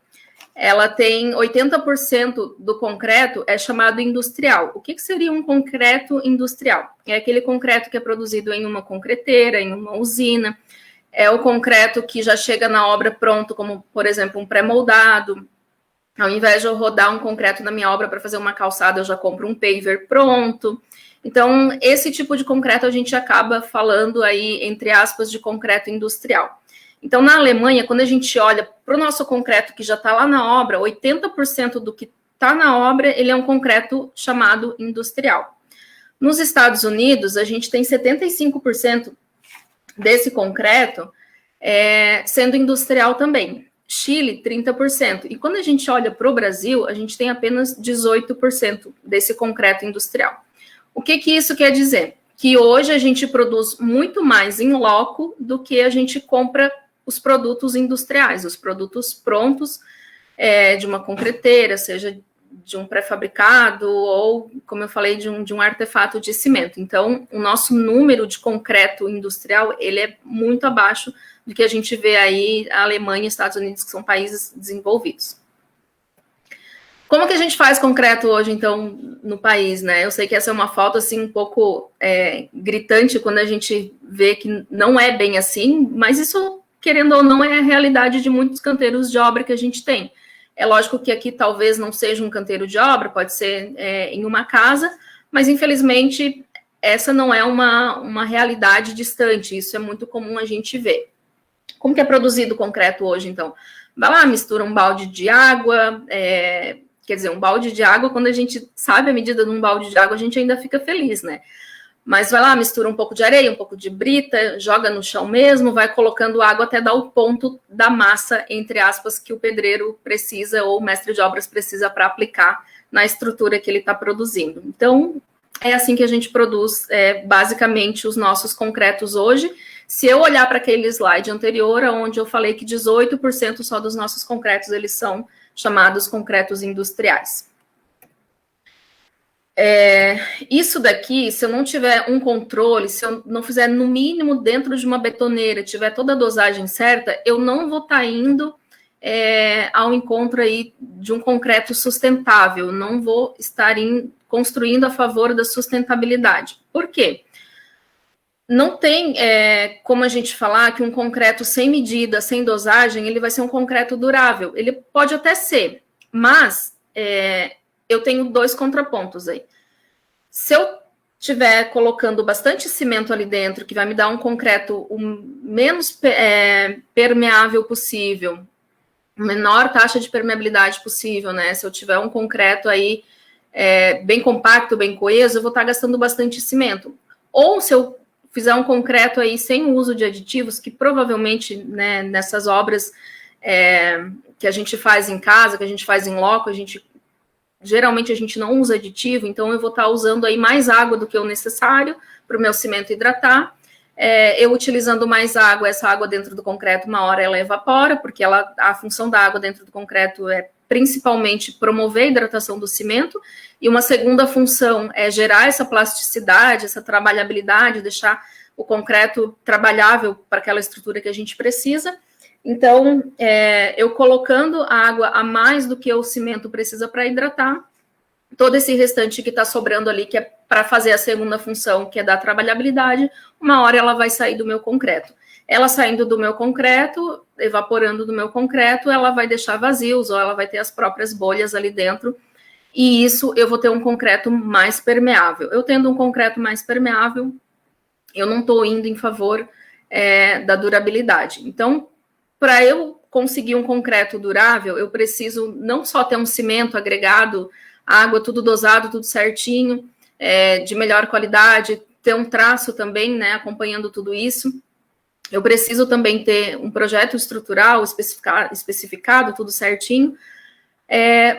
ela tem 80% do concreto chamado industrial. O que seria um concreto industrial? É aquele concreto que é produzido em uma concreteira, em uma usina, é o concreto que já chega na obra pronto, como, por exemplo, um pré-moldado. Ao invés de eu rodar um concreto na minha obra para fazer uma calçada, eu já compro um paver pronto. Então, esse tipo de concreto a gente acaba falando aí, entre aspas, de concreto industrial. Então, na Alemanha, quando a gente olha para o nosso concreto que já está lá na obra, 80% do que está na obra, ele é um concreto chamado industrial. Nos Estados Unidos, a gente tem 75% desse concreto sendo industrial também. Chile, 30%. E quando a gente olha para o Brasil, a gente tem apenas 18% desse concreto industrial. O que isso quer dizer? Que hoje a gente produz muito mais em loco do que a gente compra os produtos industriais, os produtos prontos de uma concreteira, seja de um pré-fabricado ou, como eu falei, de um artefato de cimento. Então, o nosso número de concreto industrial, ele é muito abaixo do que a gente vê aí a Alemanha e Estados Unidos, que são países desenvolvidos. Como que a gente faz concreto hoje, então, no país, né? Eu sei que essa é uma foto, assim, um pouco gritante quando a gente vê que não é bem assim, mas isso, querendo ou não, é a realidade de muitos canteiros de obra que a gente tem. É lógico que aqui talvez não seja um canteiro de obra, pode ser em uma casa, mas, infelizmente, essa não é uma realidade distante, isso é muito comum a gente ver. Como que é produzido o concreto hoje, então? Vai lá, mistura um balde de água, quer dizer, um balde de água, quando a gente sabe a medida de um balde de água, a gente ainda fica feliz, né? Mas vai lá, mistura um pouco de areia, um pouco de brita, joga no chão mesmo, vai colocando água até dar o ponto da massa, entre aspas, que o pedreiro precisa ou o mestre de obras precisa para aplicar na estrutura que ele está produzindo. Então, é assim que a gente produz basicamente os nossos concretos hoje. Se eu olhar para aquele slide anterior, onde eu falei que 18% só dos nossos concretos, eles são chamados concretos industriais. Isso daqui, se eu não tiver um controle, se eu não fizer no mínimo dentro de uma betoneira, tiver toda a dosagem certa, eu não vou estar indo ao encontro aí de um concreto sustentável, não vou estar construindo a favor da sustentabilidade. Por quê? Não tem como a gente falar que um concreto sem medida, sem dosagem, ele vai ser um concreto durável. Ele pode até ser, mas eu tenho 2 contrapontos aí. Se eu estiver colocando bastante cimento ali dentro, que vai me dar um concreto o menos permeável possível, menor taxa de permeabilidade possível, né? Se eu tiver um concreto aí bem compacto, bem coeso, eu vou estar gastando bastante cimento. Ou se eu fizer um concreto aí sem uso de aditivos, que provavelmente, né, nessas obras que a gente faz em casa, que a gente faz em loco, geralmente a gente não usa aditivo, então eu vou estar usando aí mais água do que o necessário para o meu cimento hidratar. Eu utilizando mais água, essa água dentro do concreto, uma hora ela evapora, porque a função da água dentro do concreto é principalmente promover a hidratação do cimento, e uma segunda função é gerar essa plasticidade, essa trabalhabilidade, deixar o concreto trabalhável para aquela estrutura que a gente precisa. Então, eu colocando a água a mais do que o cimento precisa para hidratar, todo esse restante que está sobrando ali, que é para fazer a segunda função, que é dar trabalhabilidade, uma hora ela vai sair do meu concreto. Ela saindo do meu concreto, evaporando do meu concreto, ela vai deixar vazios, ou ela vai ter as próprias bolhas ali dentro, e isso eu vou ter um concreto mais permeável. Eu tendo um concreto mais permeável, eu não estou indo em favor da durabilidade. Então, para eu conseguir um concreto durável, eu preciso não só ter um cimento agregado, água, tudo dosado, tudo certinho, de melhor qualidade, ter um traço também, né, acompanhando tudo isso. Eu preciso também ter um projeto estrutural especificado, tudo certinho,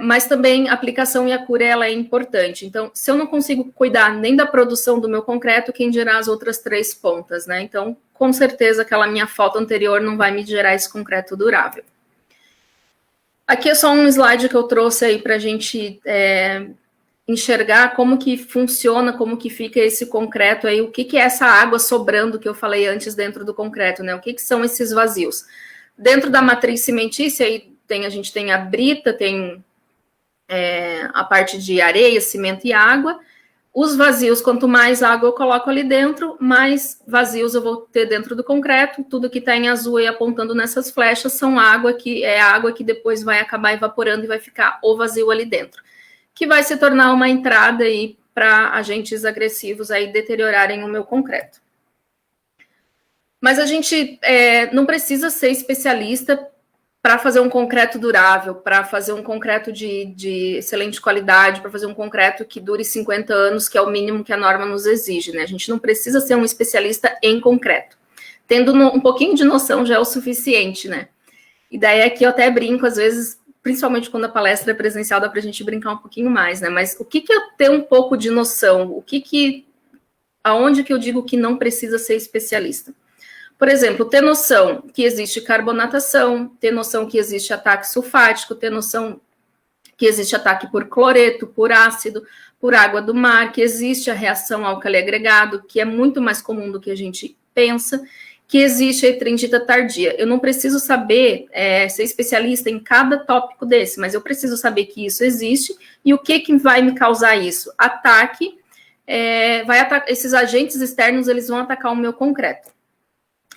mas também a aplicação e a cura, ela é importante. Então, se eu não consigo cuidar nem da produção do meu concreto, quem dirá as outras 3 pontas, né? Então, com certeza, aquela minha foto anterior não vai me gerar esse concreto durável. Aqui é só um slide que eu trouxe aí para a gente enxergar como que funciona, como que fica esse concreto aí, o que é essa água sobrando que eu falei antes dentro do concreto, né? O que são esses vazios? Dentro da matriz cimentícia, aí a gente tem a brita, tem a parte de areia, cimento e água. Os vazios, quanto mais água eu coloco ali dentro, mais vazios eu vou ter dentro do concreto. Tudo que está em azul aí apontando nessas flechas são água que depois vai acabar evaporando e vai ficar o vazio ali dentro, que vai se tornar uma entrada aí para agentes agressivos aí deteriorarem o meu concreto. Mas a gente não precisa ser especialista para fazer um concreto durável, para fazer um concreto de excelente qualidade, para fazer um concreto que dure 50 anos, que é o mínimo que a norma nos exige, né? A gente não precisa ser um especialista em concreto. Tendo um pouquinho de noção já é o suficiente, né? E daí aqui eu até brinco, às vezes, principalmente quando a palestra é presencial, dá para a gente brincar um pouquinho mais, né? Mas o que é ter um pouco de noção? Aonde que eu digo que não precisa ser especialista? Por exemplo, ter noção que existe carbonatação, ter noção que existe ataque sulfático, ter noção que existe ataque por cloreto, por ácido, por água do mar, que existe a reação álcali agregado, que é muito mais comum do que a gente pensa, que existe a heterendita tardia. Eu não preciso saber ser especialista em cada tópico desse, mas eu preciso saber que isso existe e o que vai me causar isso. Ataque, esses agentes externos, eles vão atacar o meu concreto.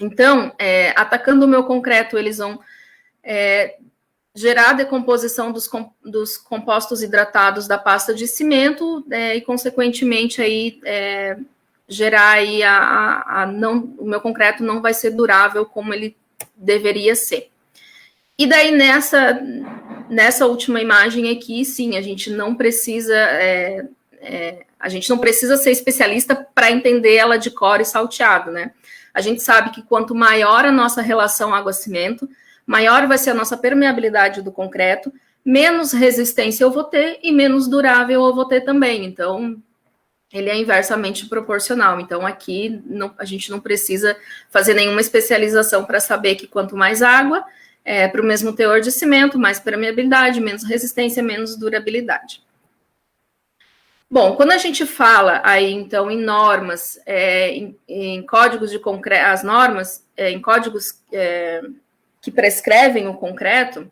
Então, atacando o meu concreto, eles vão gerar a decomposição dos compostos hidratados da pasta de cimento e, consequentemente, aí, gerar aí o meu concreto não vai ser durável como ele deveria ser. E daí, nessa última imagem aqui, sim, a gente não precisa ser especialista para entender ela de cor e salteado, né? A gente sabe que quanto maior a nossa relação água-cimento, maior vai ser a nossa permeabilidade do concreto, menos resistência eu vou ter e menos durável eu vou ter também. Então, ele é inversamente proporcional. Então, aqui a gente não precisa fazer nenhuma especialização para saber que quanto mais água, para o mesmo teor de cimento, mais permeabilidade, menos resistência, menos durabilidade. Bom, quando a gente fala aí, então, em normas, em códigos de concreto, as normas, em códigos que prescrevem o concreto,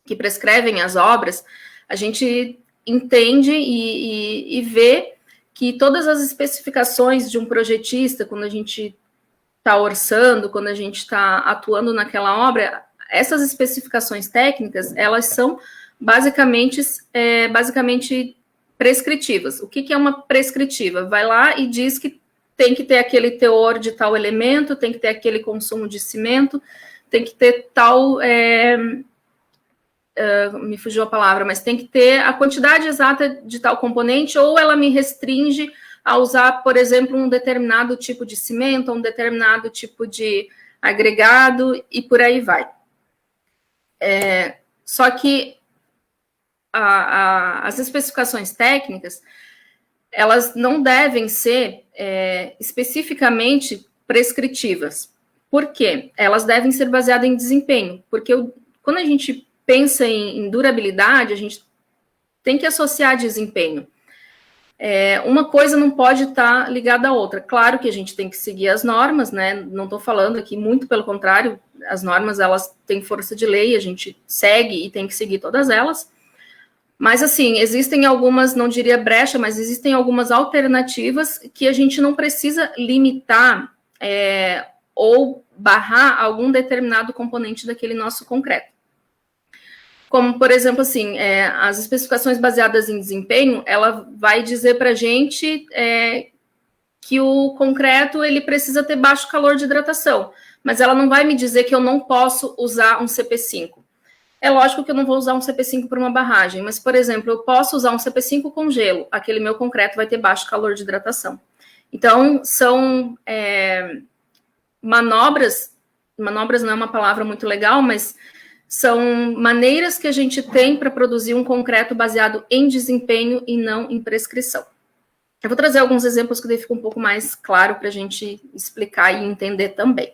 que prescrevem as obras, a gente entende e vê que todas as especificações de um projetista, quando a gente está orçando, quando a gente está atuando naquela obra, essas especificações técnicas, elas são basicamente prescritivas. O que é uma prescritiva? Vai lá e diz que tem que ter aquele teor de tal elemento, tem que ter aquele consumo de cimento, tem que ter tal... me fugiu a palavra, mas tem que ter a quantidade exata de tal componente, ou ela me restringe a usar, por exemplo, um determinado tipo de cimento, um determinado tipo de agregado, e por aí vai. Só que as especificações técnicas, elas não devem ser especificamente prescritivas. Por quê? Elas devem ser baseadas em desempenho, porque quando a gente pensa em durabilidade, a gente tem que associar desempenho. Uma coisa não pode estar ligada à outra. Claro que a gente tem que seguir as normas, né? Não estou falando aqui, muito pelo contrário, as normas, elas têm força de lei, a gente segue e tem que seguir todas elas. Mas, assim, existem algumas, não diria brecha, mas existem algumas alternativas que a gente não precisa limitar ou barrar algum determinado componente daquele nosso concreto. Como, por exemplo, assim, as especificações baseadas em desempenho, ela vai dizer para a gente que o concreto ele precisa ter baixo calor de hidratação, mas ela não vai me dizer que eu não posso usar um CP5. É lógico que eu não vou usar um CP5 para uma barragem, mas, por exemplo, eu posso usar um CP5 com gelo, aquele meu concreto vai ter baixo calor de hidratação. Então, são manobras não é uma palavra muito legal, mas são maneiras que a gente tem para produzir um concreto baseado em desempenho e não em prescrição. Eu vou trazer alguns exemplos que daí fica um pouco mais claro para a gente explicar e entender também.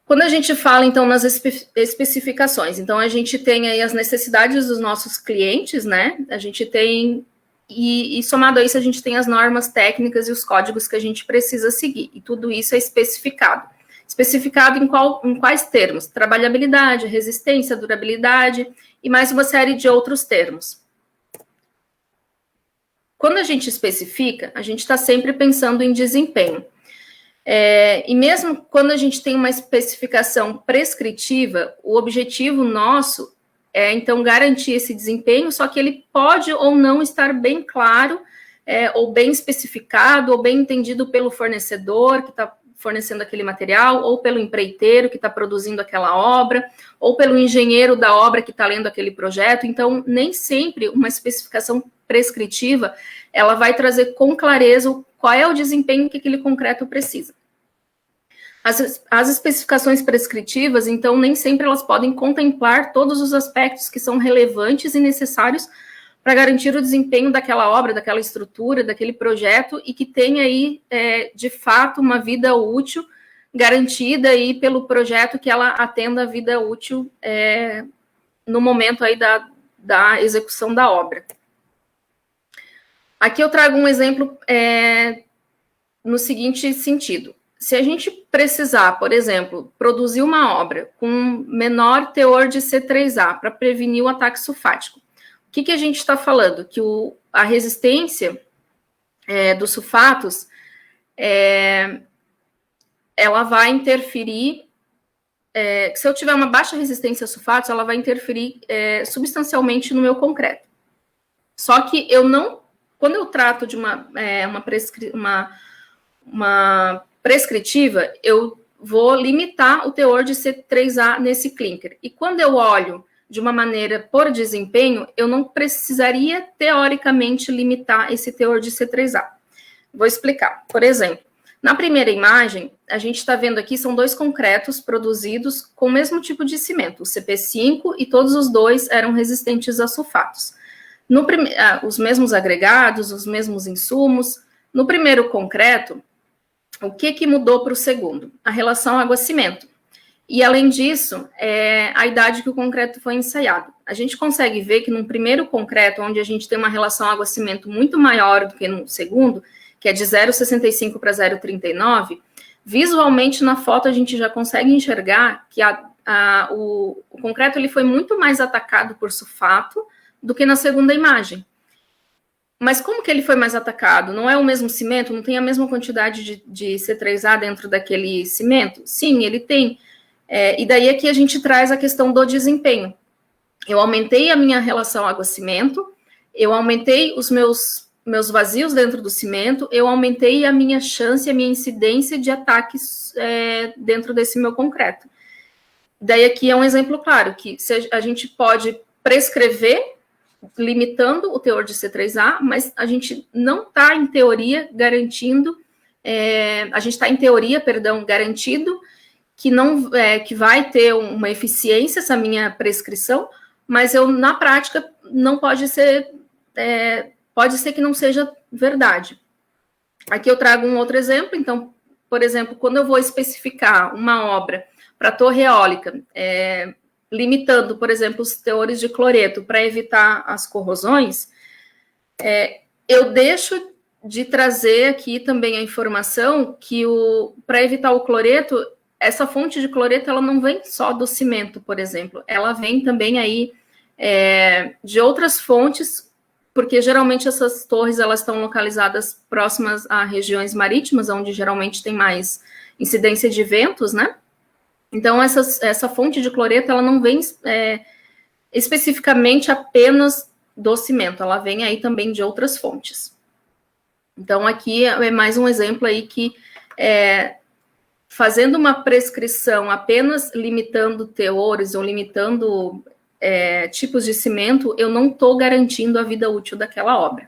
Quando a gente fala, então, nas especificações, então a gente tem aí as necessidades dos nossos clientes, né? A gente tem, e somado a isso, a gente tem as normas técnicas e os códigos que a gente precisa seguir, e tudo isso é especificado. Especificado em quais termos? Trabalhabilidade, resistência, durabilidade e mais uma série de outros termos. Quando a gente especifica, a gente está sempre pensando em desempenho. E mesmo quando a gente tem uma especificação prescritiva, o objetivo nosso é, então, garantir esse desempenho, só que ele pode ou não estar bem claro, ou bem especificado, ou bem entendido pelo fornecedor que está fornecendo aquele material, ou pelo empreiteiro que está produzindo aquela obra, ou pelo engenheiro da obra que está lendo aquele projeto. Então, nem sempre uma especificação prescritiva, ela vai trazer com clareza qual é o desempenho que aquele concreto precisa. As especificações prescritivas, então, nem sempre elas podem contemplar todos os aspectos que são relevantes e necessários para garantir o desempenho daquela obra, daquela estrutura, daquele projeto, e que tenha aí, de fato, uma vida útil garantida aí pelo projeto, que ela atenda a vida útil no momento aí da execução da obra. Aqui eu trago um exemplo no seguinte sentido. Se a gente precisar, por exemplo, produzir uma obra com menor teor de C3A para prevenir o ataque sulfático, o que a gente está falando? Que a resistência dos sulfatos, ela vai interferir, se eu tiver uma baixa resistência a sulfatos, ela vai interferir substancialmente no meu concreto. Só que quando eu trato de uma prescritiva, eu vou limitar o teor de C3A nesse clinker. E quando eu olho de uma maneira por desempenho, eu não precisaria, teoricamente, limitar esse teor de C3A. Vou explicar. Por exemplo, na primeira imagem, a gente está vendo aqui, são dois concretos produzidos com o mesmo tipo de cimento, o CP5, e todos os dois eram resistentes a sulfatos. Os mesmos agregados, os mesmos insumos. No primeiro concreto, o que mudou para o segundo? A relação água-cimento. E, além disso, a idade que o concreto foi ensaiado. A gente consegue ver que, num primeiro concreto, onde a gente tem uma relação água-cimento muito maior do que no segundo, que é de 0,65 para 0,39, visualmente, na foto, a gente já consegue enxergar que o concreto ele foi muito mais atacado por sulfato do que na segunda imagem. Mas como que ele foi mais atacado? Não é o mesmo cimento? Não tem a mesma quantidade de C3A dentro daquele cimento? Sim, ele tem. E daí aqui a gente traz a questão do desempenho. Eu aumentei a minha relação água-cimento, eu aumentei os meus vazios dentro do cimento, eu aumentei a minha chance, a minha incidência de ataques dentro desse meu concreto. Daí aqui é um exemplo claro, que a gente pode prescrever, limitando o teor de C3A, mas a gente não está, em teoria, garantindo, garantido que vai ter uma eficiência essa minha prescrição, mas na prática, não pode ser que não seja verdade. Aqui eu trago um outro exemplo. Então, por exemplo, quando eu vou especificar uma obra para torre eólica, limitando, por exemplo, os teores de cloreto para evitar as corrosões, eu deixo de trazer aqui também a informação que para evitar o cloreto, essa fonte de cloreto ela não vem só do cimento, por exemplo, ela vem também aí de outras fontes, porque geralmente essas torres elas estão localizadas próximas a regiões marítimas, onde geralmente tem mais incidência de ventos, né? Então, essa fonte de cloreto, ela não vem especificamente apenas do cimento, ela vem aí também de outras fontes. Então, aqui é mais um exemplo aí que, fazendo uma prescrição apenas limitando teores ou limitando tipos de cimento, eu não estou garantindo a vida útil daquela obra.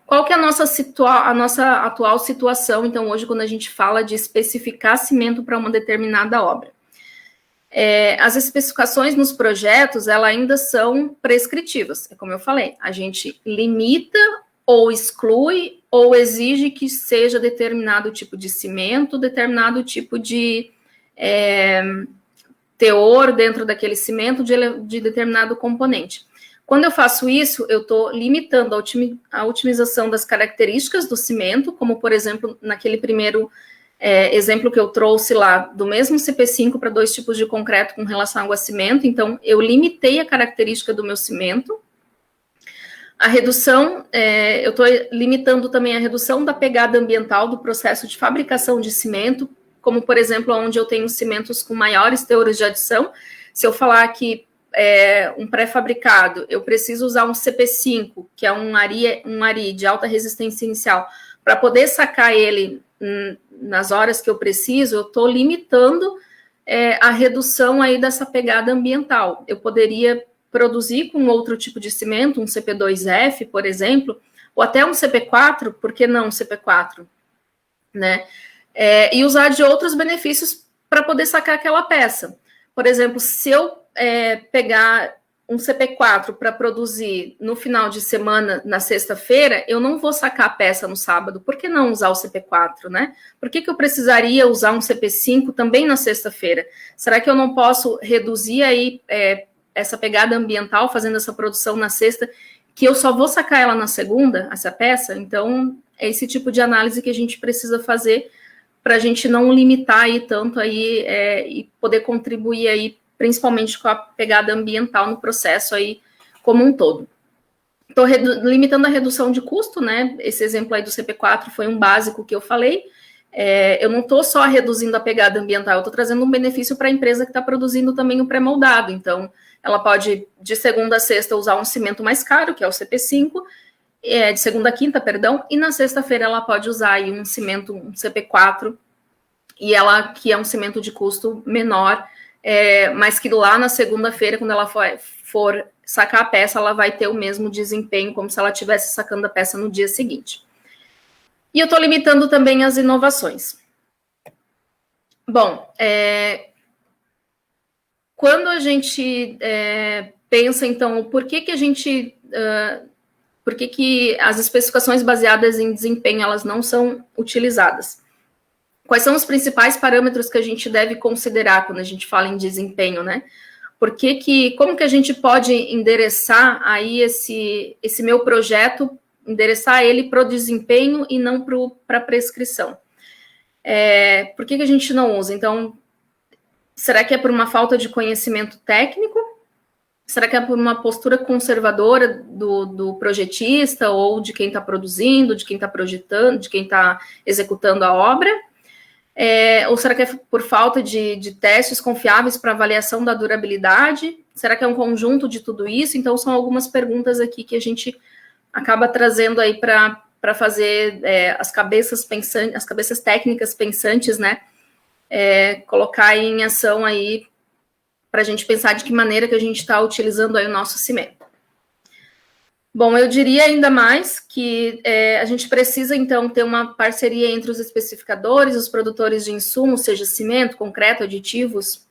Qual que é a nossa atual situação, então, hoje, quando a gente fala de especificar cimento para uma determinada obra? As especificações nos projetos, elas ainda são prescritivas, como eu falei, a gente limita ou exclui ou exige que seja determinado tipo de cimento, determinado tipo de teor dentro daquele cimento de determinado componente. Quando eu faço isso, eu estou limitando a otimização das características do cimento, como, por exemplo, naquele primeiro exemplo que eu trouxe lá, do mesmo CP5 para 2 tipos de concreto com relação ao água-cimento. Então, eu limitei a característica do meu cimento. A redução, eu estou limitando também a redução da pegada ambiental do processo de fabricação de cimento, como, por exemplo, onde eu tenho cimentos com maiores teores de adição. Se eu falar que um pré-fabricado, eu preciso usar um CP5, que é um ARI de alta resistência inicial, para poder sacar ele nas horas que eu preciso, eu estou limitando a redução aí dessa pegada ambiental. Eu poderia produzir com outro tipo de cimento, um CP2F, por exemplo, ou até um CP4, por que não um CP4? Né? E usar de outros benefícios para poder sacar aquela peça. Por exemplo, se eu pegar um CP4 para produzir no final de semana, na sexta-feira, eu não vou sacar a peça no sábado. Por que não usar o CP4, né? Por que eu precisaria usar um CP5 também na sexta-feira? Será que eu não posso reduzir aí essa pegada ambiental fazendo essa produção na sexta, que eu só vou sacar ela na segunda, essa peça? Então, é esse tipo de análise que a gente precisa fazer para a gente não limitar aí tanto aí e poder contribuir aí principalmente com a pegada ambiental no processo aí como um todo. Estou limitando a redução de custo, né? Esse exemplo aí do CP4 foi um básico que eu falei. Eu não estou só reduzindo a pegada ambiental, eu estou trazendo um benefício para a empresa que está produzindo também o pré-moldado. Então, ela pode, de segunda a sexta, usar um cimento mais caro, que é o CP5, de segunda a quinta, perdão, e na sexta-feira ela pode usar aí um cimento, um CP4, que é um cimento de custo menor, mas que lá na segunda-feira, quando ela for sacar a peça, ela vai ter o mesmo desempenho, como se ela estivesse sacando a peça no dia seguinte. E eu estou limitando também as inovações. Bom, quando a gente pensa, então, por que as especificações baseadas em desempenho, elas não são utilizadas? quais são os principais parâmetros que a gente deve considerar quando a gente fala em desempenho, né? Como que a gente pode endereçar aí esse meu projeto, endereçar ele para o desempenho e não para a prescrição? Por que a gente não usa? Então, será que é por uma falta de conhecimento técnico? Será que é por uma postura conservadora do projetista ou de quem está produzindo, de quem está projetando, de quem está executando a obra? Ou será que é por falta de testes confiáveis para avaliação da durabilidade? Será que é um conjunto de tudo isso? Então, são algumas perguntas aqui que a gente acaba trazendo aí para fazer as cabeças pensantes, as cabeças técnicas pensantes, né? Colocar em ação aí para a gente pensar de que maneira que a gente está utilizando aí o nosso cimento. Bom, eu diria ainda mais que a gente precisa, então, ter uma parceria entre os especificadores, os produtores de insumos, seja cimento, concreto, aditivos,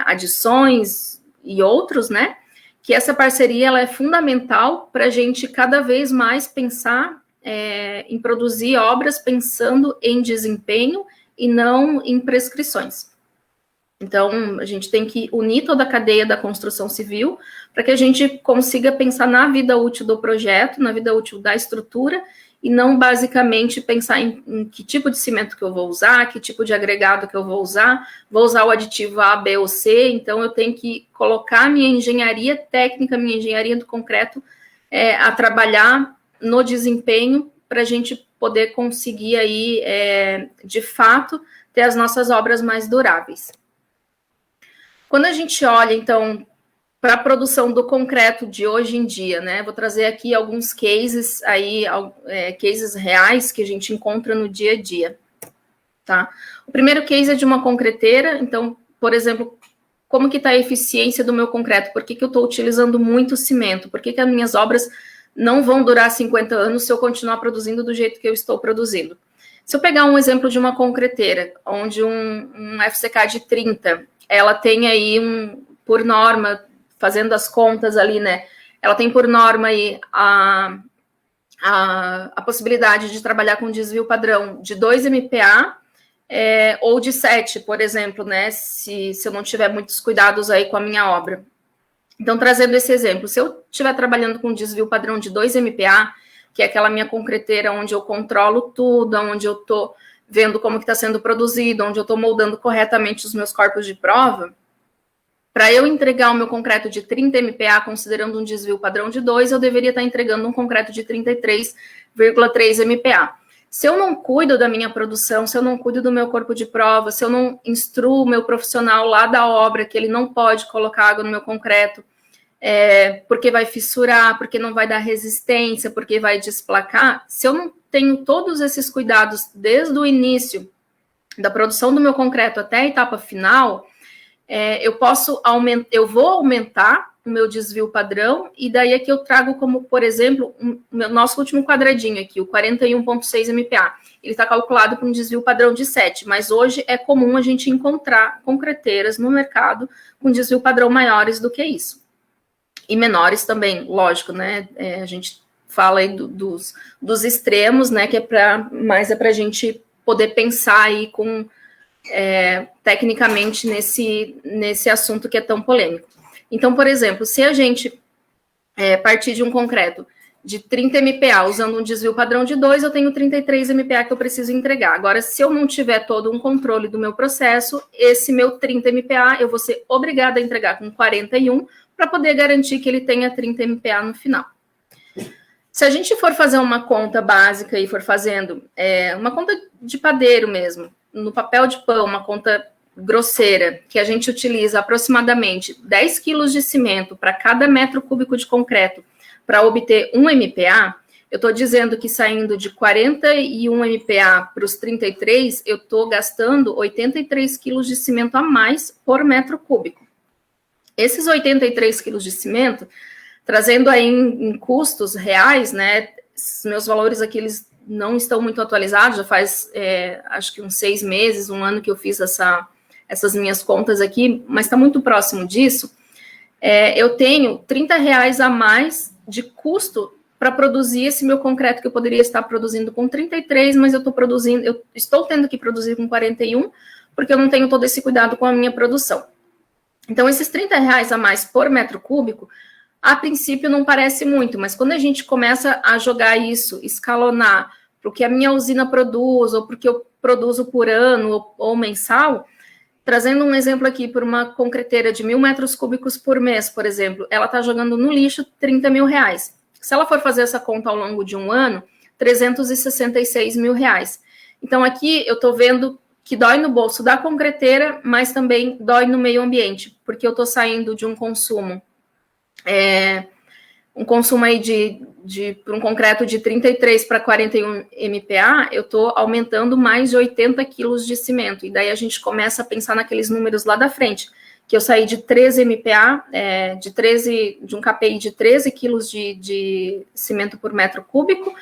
adições e outros, né? Que essa parceria ela é fundamental para a gente cada vez mais pensar em produzir obras pensando em desempenho e não em prescrições. Então, a gente tem que unir toda a cadeia da construção civil para que a gente consiga pensar na vida útil do projeto, na vida útil da estrutura, e não basicamente pensar em que tipo de cimento que eu vou usar, que tipo de agregado que eu vou usar o aditivo A, B ou C, então eu tenho que colocar minha engenharia técnica, minha engenharia do concreto a trabalhar no desempenho para a gente poder conseguir aí, de fato, ter as nossas obras mais duráveis. Quando a gente olha, então, para a produção do concreto de hoje em dia, né? Vou trazer aqui alguns cases aí, cases reais que a gente encontra no dia a dia, tá? O primeiro case é de uma concreteira. Então, por exemplo, como que está a eficiência do meu concreto? Por que eu estou utilizando muito cimento? Por que as minhas obras não vão durar 50 anos se eu continuar produzindo do jeito que eu estou produzindo? Se eu pegar um exemplo de uma concreteira, onde um FCK de 30, ela tem aí por norma, fazendo as contas ali, né? Ela tem por norma aí a possibilidade de trabalhar com desvio padrão de 2 MPa ou de 7, por exemplo, né? Se eu não tiver muitos cuidados aí com a minha obra. Então, trazendo esse exemplo, se eu estiver trabalhando com desvio padrão de 2 MPa, que é aquela minha concreteira onde eu controlo tudo, onde eu estou vendo como que está sendo produzido, onde eu estou moldando corretamente os meus corpos de prova, para eu entregar o meu concreto de 30 MPa, considerando um desvio padrão de 2, eu deveria estar entregando um concreto de 33,3 MPa. Se eu não cuido da minha produção, se eu não cuido do meu corpo de prova, se eu não instruo o meu profissional lá da obra que ele não pode colocar água no meu concreto, porque vai fissurar, porque não vai dar resistência, porque vai desplacar, se eu não tenho todos esses cuidados desde o início da produção do meu concreto até a etapa final, eu vou aumentar o meu desvio padrão, e daí aqui eu trago como, por exemplo, nosso último quadradinho aqui, o 41,6 MPa. Ele está calculado com um desvio padrão de 7, mas hoje é comum a gente encontrar concreteiras no mercado com desvio padrão maiores do que isso. E menores também, lógico, né? A gente fala aí dos extremos, né? Que é para a gente poder pensar aí tecnicamente nesse assunto que é tão polêmico. Então, por exemplo, se a gente partir de um concreto de 30 MPa usando um desvio padrão de 2, eu tenho 33 MPa que eu preciso entregar. Agora, se eu não tiver todo um controle do meu processo, esse meu 30 MPa eu vou ser obrigada a entregar com 41 para poder garantir que ele tenha 30 MPa no final. Se a gente for fazer uma conta básica e for fazendo uma conta de padeiro mesmo, no papel de pão, uma conta grosseira, que a gente utiliza aproximadamente 10 quilos de cimento para cada metro cúbico de concreto para obter 1 MPa, eu estou dizendo que saindo de 41 MPa para os 33, eu estou gastando 83 quilos de cimento a mais por metro cúbico. Esses 83 quilos de cimento, trazendo aí em custos reais, né, meus valores aqui, eles não estão muito atualizados, já faz, acho que uns 6 meses, 1 ano que eu fiz essas minhas contas aqui, mas está muito próximo disso. Eu tenho R$30 a mais de custo para produzir esse meu concreto que eu poderia estar produzindo com 33, mas eu estou tendo que produzir com 41, porque eu não tenho todo esse cuidado com a minha produção. Então, esses R$30 a mais por metro cúbico, a princípio não parece muito, mas quando a gente começa a jogar isso, escalonar para o que a minha usina produz, ou para o que eu produzo por ano ou mensal, trazendo um exemplo aqui por uma concreteira de 1.000 metros cúbicos por mês, por exemplo, ela está jogando no lixo R$30 mil. Se ela for fazer essa conta ao longo de um ano, R$366 mil. Então, aqui eu estou vendo que dói no bolso da concreteira, mas também dói no meio ambiente, porque eu estou saindo de um consumo, aí para um concreto de 33 para 41 MPa, eu estou aumentando mais de 80 quilos de cimento, e daí a gente começa a pensar naqueles números lá da frente, que eu saí de 13 MPa, de um KPI de 13 quilos de cimento por metro cúbico,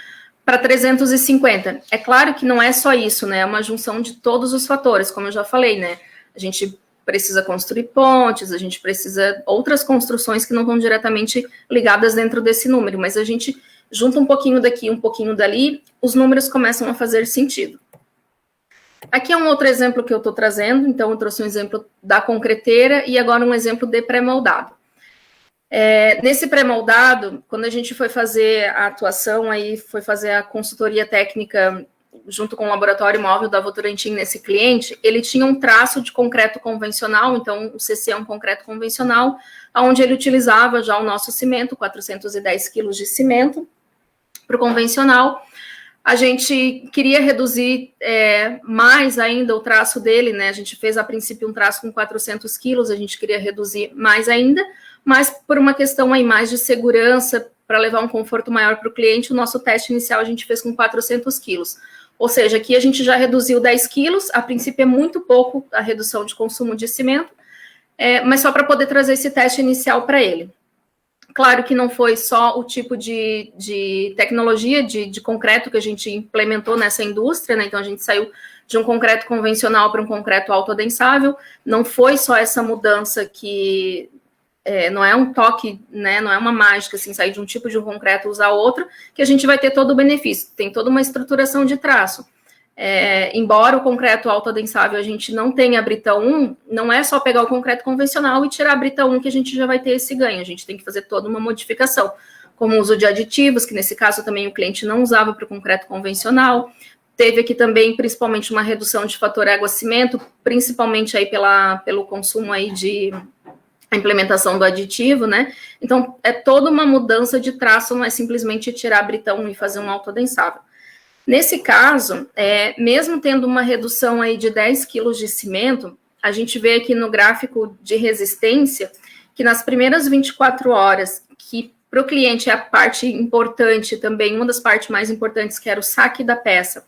para 350. É claro que não é só isso, né? É uma junção de todos os fatores, como eu já falei, né? A gente precisa construir pontes, a gente precisa outras construções que não estão diretamente ligadas dentro desse número, mas a gente junta um pouquinho daqui, um pouquinho dali, os números começam a fazer sentido. Aqui é um outro exemplo que eu estou trazendo, então eu trouxe um exemplo da concreteira e agora um exemplo de pré-moldado. Nesse pré-moldado, quando a gente foi fazer a atuação, aí foi fazer a consultoria técnica junto com o laboratório móvel da Votorantim nesse cliente, ele tinha um traço de concreto convencional, então o CC é um concreto convencional, onde ele utilizava já o nosso cimento, 410 quilos de cimento, para o convencional. A gente queria reduzir mais ainda o traço dele, né? A gente fez a princípio um traço com 400 quilos, a gente queria reduzir mais ainda, mas por uma questão aí mais de segurança, para levar um conforto maior para o cliente, o nosso teste inicial a gente fez com 400 quilos. Ou seja, aqui a gente já reduziu 10 quilos, a princípio é muito pouco a redução de consumo de cimento, mas só para poder trazer esse teste inicial para ele. Claro que não foi só o tipo de tecnologia de concreto que a gente implementou nessa indústria, né? Então a gente saiu de um concreto convencional para um concreto autoadensável, não foi só essa mudança que não é um toque, né? Não é uma mágica, assim, sair de um tipo de um concreto e usar outro, que a gente vai ter todo o benefício, tem toda uma estruturação de traço. Embora o concreto autoadensável a gente não tenha a brita 1, não é só pegar o concreto convencional e tirar a brita 1 que a gente já vai ter esse ganho, a gente tem que fazer toda uma modificação, como o uso de aditivos, que nesse caso também o cliente não usava para o concreto convencional, teve aqui também principalmente uma redução de fator água-cimento, principalmente aí pelo consumo aí a implementação do aditivo, né? Então, é toda uma mudança de traço, não é simplesmente tirar a brita 1 e fazer um autoadensável. Nesse caso, mesmo tendo uma redução aí de 10 quilos de cimento, a gente vê aqui no gráfico de resistência que nas primeiras 24 horas, que para o cliente é a parte importante também, uma das partes mais importantes, que era o saque da peça,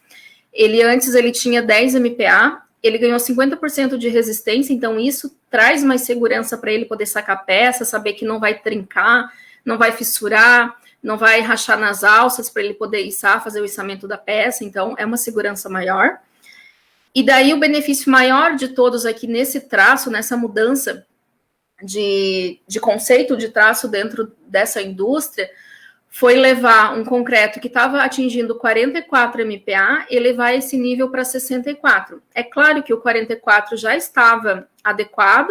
antes ele tinha 10 MPa, ele ganhou 50% de resistência, então isso traz mais segurança para ele poder sacar a peça, saber que não vai trincar, não vai fissurar, não vai rachar nas alças para ele poder içar, fazer o içamento da peça, então é uma segurança maior. E daí o benefício maior de todos aqui nesse traço, nessa mudança de conceito de traço dentro dessa indústria, foi levar um concreto que estava atingindo 44 MPa e levar esse nível para 64. É claro que o 44 já estava adequado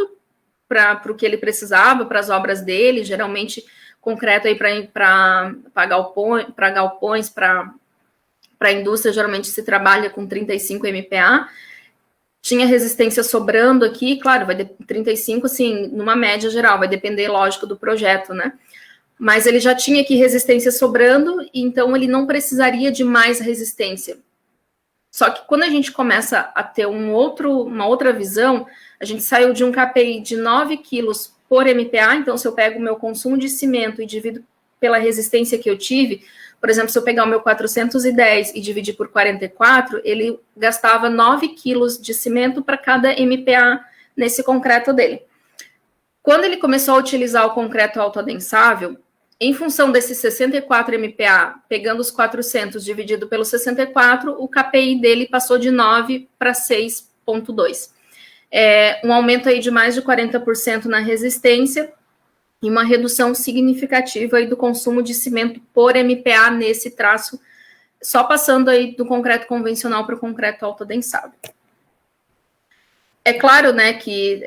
para o que ele precisava, para as obras dele, geralmente concreto aí para galpões, para a indústria, geralmente se trabalha com 35 MPa. Tinha resistência sobrando aqui, claro, 35, assim, numa média geral, vai depender, lógico, do projeto, né? Mas ele já tinha aqui resistência sobrando, então ele não precisaria de mais resistência. Só que quando a gente começa a ter uma outra visão, a gente saiu de um KPI de 9 quilos por MPa, então se eu pego o meu consumo de cimento e divido pela resistência que eu tive, por exemplo, se eu pegar o meu 410 e dividir por 44, ele gastava 9 quilos de cimento para cada MPa nesse concreto dele. Quando ele começou a utilizar o concreto autoadensável, em função desses 64 MPa, pegando os 400 dividido pelo 64, o KPI dele passou de 9 para 6,2. Um aumento aí de mais de 40% na resistência, e uma redução significativa aí do consumo de cimento por MPa nesse traço, só passando aí do concreto convencional para o concreto autodensável. É claro, né, que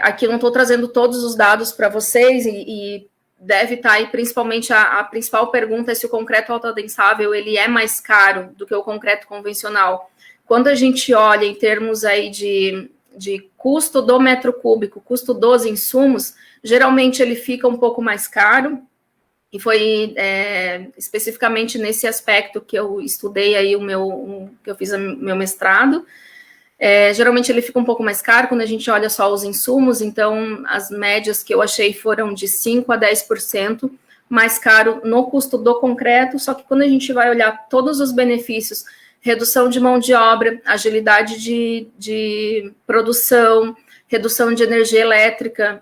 aqui eu não estou trazendo todos os dados para vocês e deve estar aí principalmente a principal pergunta é se o concreto autodensável ele é mais caro do que o concreto convencional. Quando a gente olha em termos aí de custo do metro cúbico, custo dos insumos, geralmente ele fica um pouco mais caro, e foi especificamente nesse aspecto que eu estudei aí que eu fiz o meu mestrado. Geralmente ele fica um pouco mais caro quando a gente olha só os insumos, então as médias que eu achei foram de 5% a 10% mais caro no custo do concreto, só que quando a gente vai olhar todos os benefícios, redução de mão de obra, agilidade de produção, redução de energia elétrica,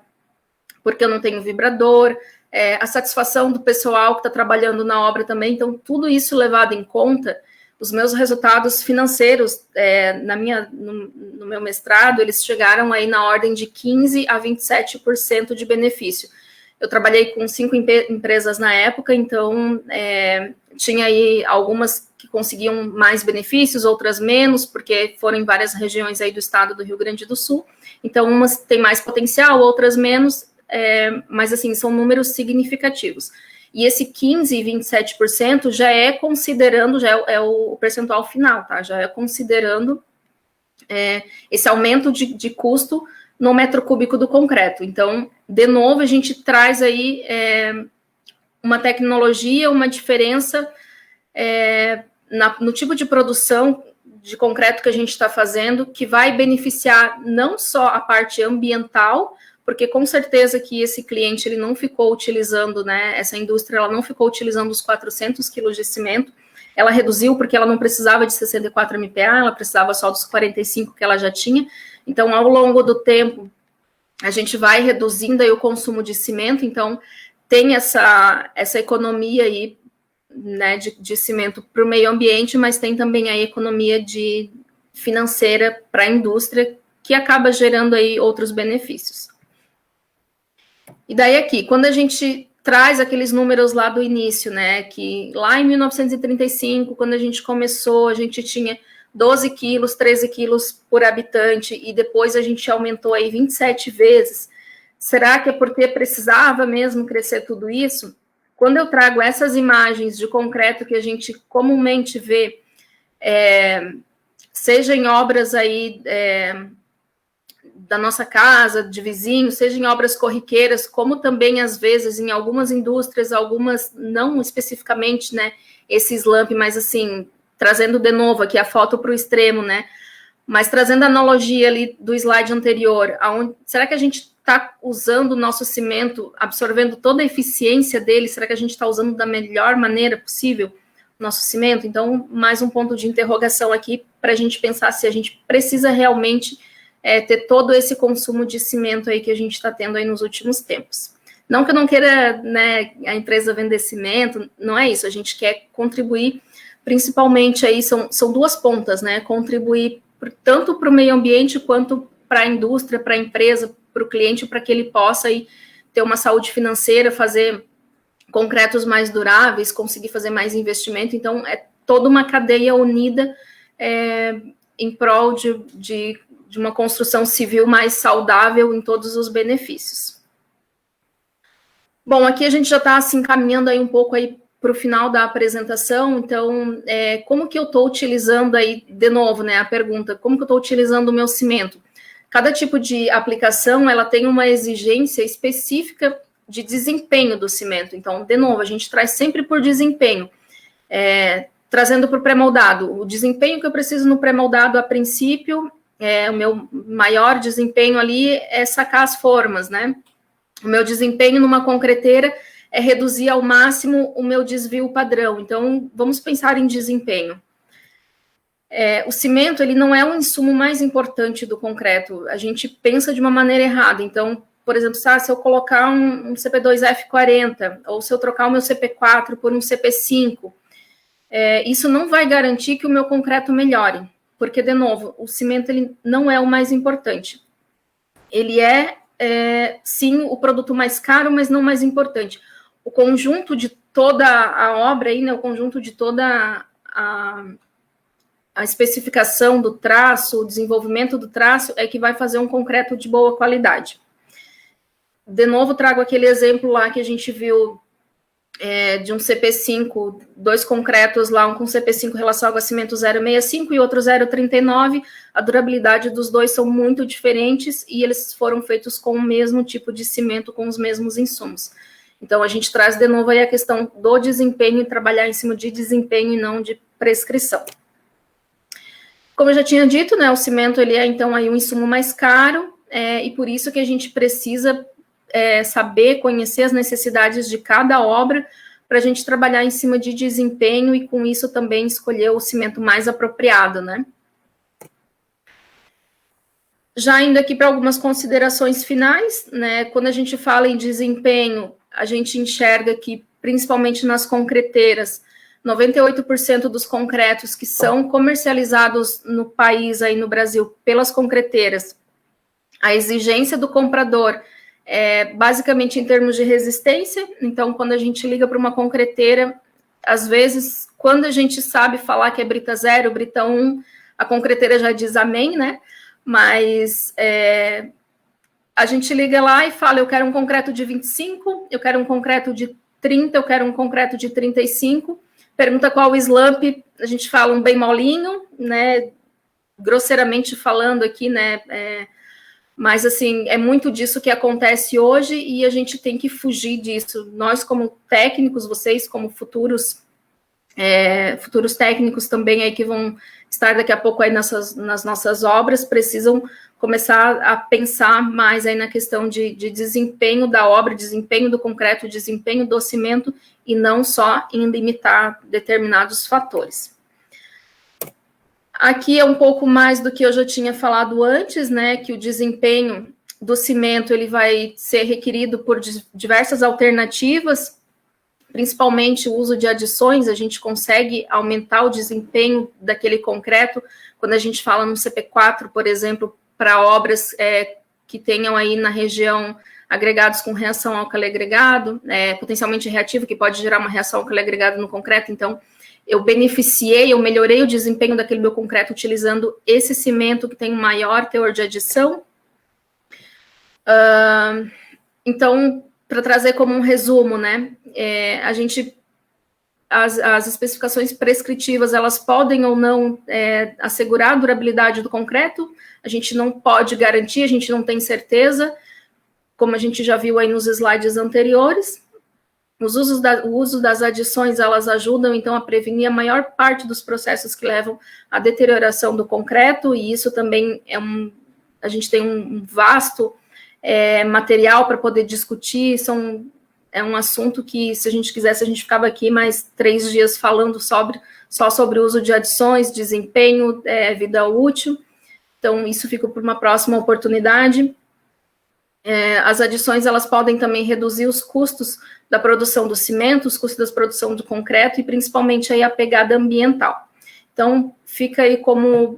porque eu não tenho vibrador, a satisfação do pessoal que está trabalhando na obra também, então tudo isso levado em conta, os meus resultados financeiros no meu mestrado, eles chegaram aí na ordem de 15% a 27% de benefício. Eu trabalhei com 5 empresas na época, então tinha aí algumas que conseguiam mais benefícios, outras menos, porque foram em várias regiões aí do estado do Rio Grande do Sul. Então, umas têm mais potencial, outras menos, mas assim, são números significativos. E esse 15% e 27% já é considerando, já é o percentual final, tá? Já é considerando esse aumento de custo no metro cúbico do concreto. Então, de novo, a gente traz aí uma tecnologia, uma diferença no tipo de produção de concreto que a gente está fazendo, que vai beneficiar não só a parte ambiental, porque com certeza que esse cliente ele não ficou utilizando, né, essa indústria ela não ficou utilizando os 400 quilos de cimento, ela reduziu porque ela não precisava de 64 MPa, ela precisava só dos 45 que ela já tinha, então ao longo do tempo a gente vai reduzindo aí o consumo de cimento, então tem essa economia aí, né, de cimento para o meio ambiente, mas tem também a economia financeira para a indústria, que acaba gerando aí outros benefícios. E daí aqui, quando a gente traz aqueles números lá do início, né, que lá em 1935, quando a gente começou, a gente tinha 12 quilos, 13 quilos por habitante, e depois a gente aumentou aí 27 vezes, será que é porque precisava mesmo crescer tudo isso? Quando eu trago essas imagens de concreto que a gente comumente vê, seja em obras aí da nossa casa, de vizinhos, seja em obras corriqueiras, como também, às vezes, em algumas indústrias, algumas, não especificamente, né, esse slump, mas assim, trazendo de novo aqui a foto para o extremo, né, mas trazendo a analogia ali do slide anterior, será que a gente está usando o nosso cimento, absorvendo toda a eficiência dele, será que a gente está usando da melhor maneira possível o nosso cimento? Então, mais um ponto de interrogação aqui, para a gente pensar se a gente precisa realmente ter todo esse consumo de cimento aí que a gente está tendo aí nos últimos tempos. Não que eu não queira, né, a empresa vender cimento, não é isso, a gente quer contribuir, principalmente aí, são duas pontas, né, contribuir tanto para o meio ambiente quanto para a indústria, para a empresa, para o cliente, para que ele possa aí ter uma saúde financeira, fazer concretos mais duráveis, conseguir fazer mais investimento, então é toda uma cadeia unida em prol de uma construção civil mais saudável em todos os benefícios. Bom, aqui a gente já está assim, caminhando aí um pouco aí para o final da apresentação, então, como que eu estou utilizando aí, de novo, né, a pergunta, como que eu estou utilizando o meu cimento? Cada tipo de aplicação, ela tem uma exigência específica de desempenho do cimento, então, de novo, a gente traz sempre por desempenho, trazendo para o pré-moldado, o desempenho que eu preciso no pré-moldado a princípio, o meu maior desempenho ali é sacar as formas, né? O meu desempenho numa concreteira é reduzir ao máximo o meu desvio padrão. Então, vamos pensar em desempenho. O cimento, ele não é o insumo mais importante do concreto. A gente pensa de uma maneira errada. Então, por exemplo, se eu colocar um CP2F40, ou se eu trocar o meu CP4 por um CP5, isso não vai garantir que o meu concreto melhore. Porque, de novo, o cimento ele não é o mais importante. Ele é sim, o produto mais caro, mas não mais importante. O conjunto de toda a obra, aí, né, o conjunto de toda a especificação do traço, o desenvolvimento do traço, é que vai fazer um concreto de boa qualidade. De novo, trago aquele exemplo lá que a gente viu de um CP5, 2 concretos lá, um com CP5 em relação ao água cimento 0,65 e outro 0,39, a durabilidade dos dois são muito diferentes e eles foram feitos com o mesmo tipo de cimento, com os mesmos insumos. Então, a gente traz de novo aí a questão do desempenho e trabalhar em cima de desempenho e não de prescrição. Como eu já tinha dito, né, o cimento ele é, então, aí um insumo mais caro, e por isso que a gente precisa saber, conhecer as necessidades de cada obra, para a gente trabalhar em cima de desempenho e, com isso, também escolher o cimento mais apropriado, né? Já indo aqui para algumas considerações finais, né? Quando a gente fala em desempenho, a gente enxerga que, principalmente nas concreteiras, 98% dos concretos que são comercializados no país, aí no Brasil, pelas concreteiras, a exigência do comprador basicamente em termos de resistência. Então, quando a gente liga para uma concreteira, às vezes, quando a gente sabe falar que é brita 0, brita 1, a concreteira já diz amém, né? Mas a gente liga lá e fala, eu quero um concreto de 25, eu quero um concreto de 30, eu quero um concreto de 35, pergunta qual o slump, a gente fala um bem molinho, né? Grosseiramente falando aqui, né? Mas, assim, é muito disso que acontece hoje e a gente tem que fugir disso. Nós, como técnicos, vocês, como futuros técnicos também aí que vão estar daqui a pouco aí nas nossas obras, precisam começar a pensar mais aí na questão de desempenho da obra, desempenho do concreto, desempenho do cimento, e não só em limitar determinados fatores. Aqui é um pouco mais do que eu já tinha falado antes, né, que o desempenho do cimento ele vai ser requerido por diversas alternativas, principalmente o uso de adições. A gente consegue aumentar o desempenho daquele concreto quando a gente fala no CP4, por exemplo, para obras que tenham aí na região agregados com reação álcali-agregado, potencialmente reativo, que pode gerar uma reação álcali-agregado no concreto. Então, eu melhorei o desempenho daquele meu concreto utilizando esse cimento que tem um maior teor de adição. Então, para trazer como um resumo, né, as especificações prescritivas, elas podem ou não assegurar a durabilidade do concreto, a gente não pode garantir, a gente não tem certeza, como a gente já viu aí nos slides anteriores. O uso das adições, elas ajudam, então, a prevenir a maior parte dos processos que levam à deterioração do concreto, e isso também a gente tem um vasto material para poder discutir. É um assunto que, se a gente quisesse, a gente ficava aqui mais 3 dias falando só sobre o uso de adições, desempenho, vida útil. Então, isso fica para uma próxima oportunidade. As adições, elas podem também reduzir os custos da produção do cimento, os custos da produção do concreto e, principalmente, aí, a pegada ambiental. Então, fica aí como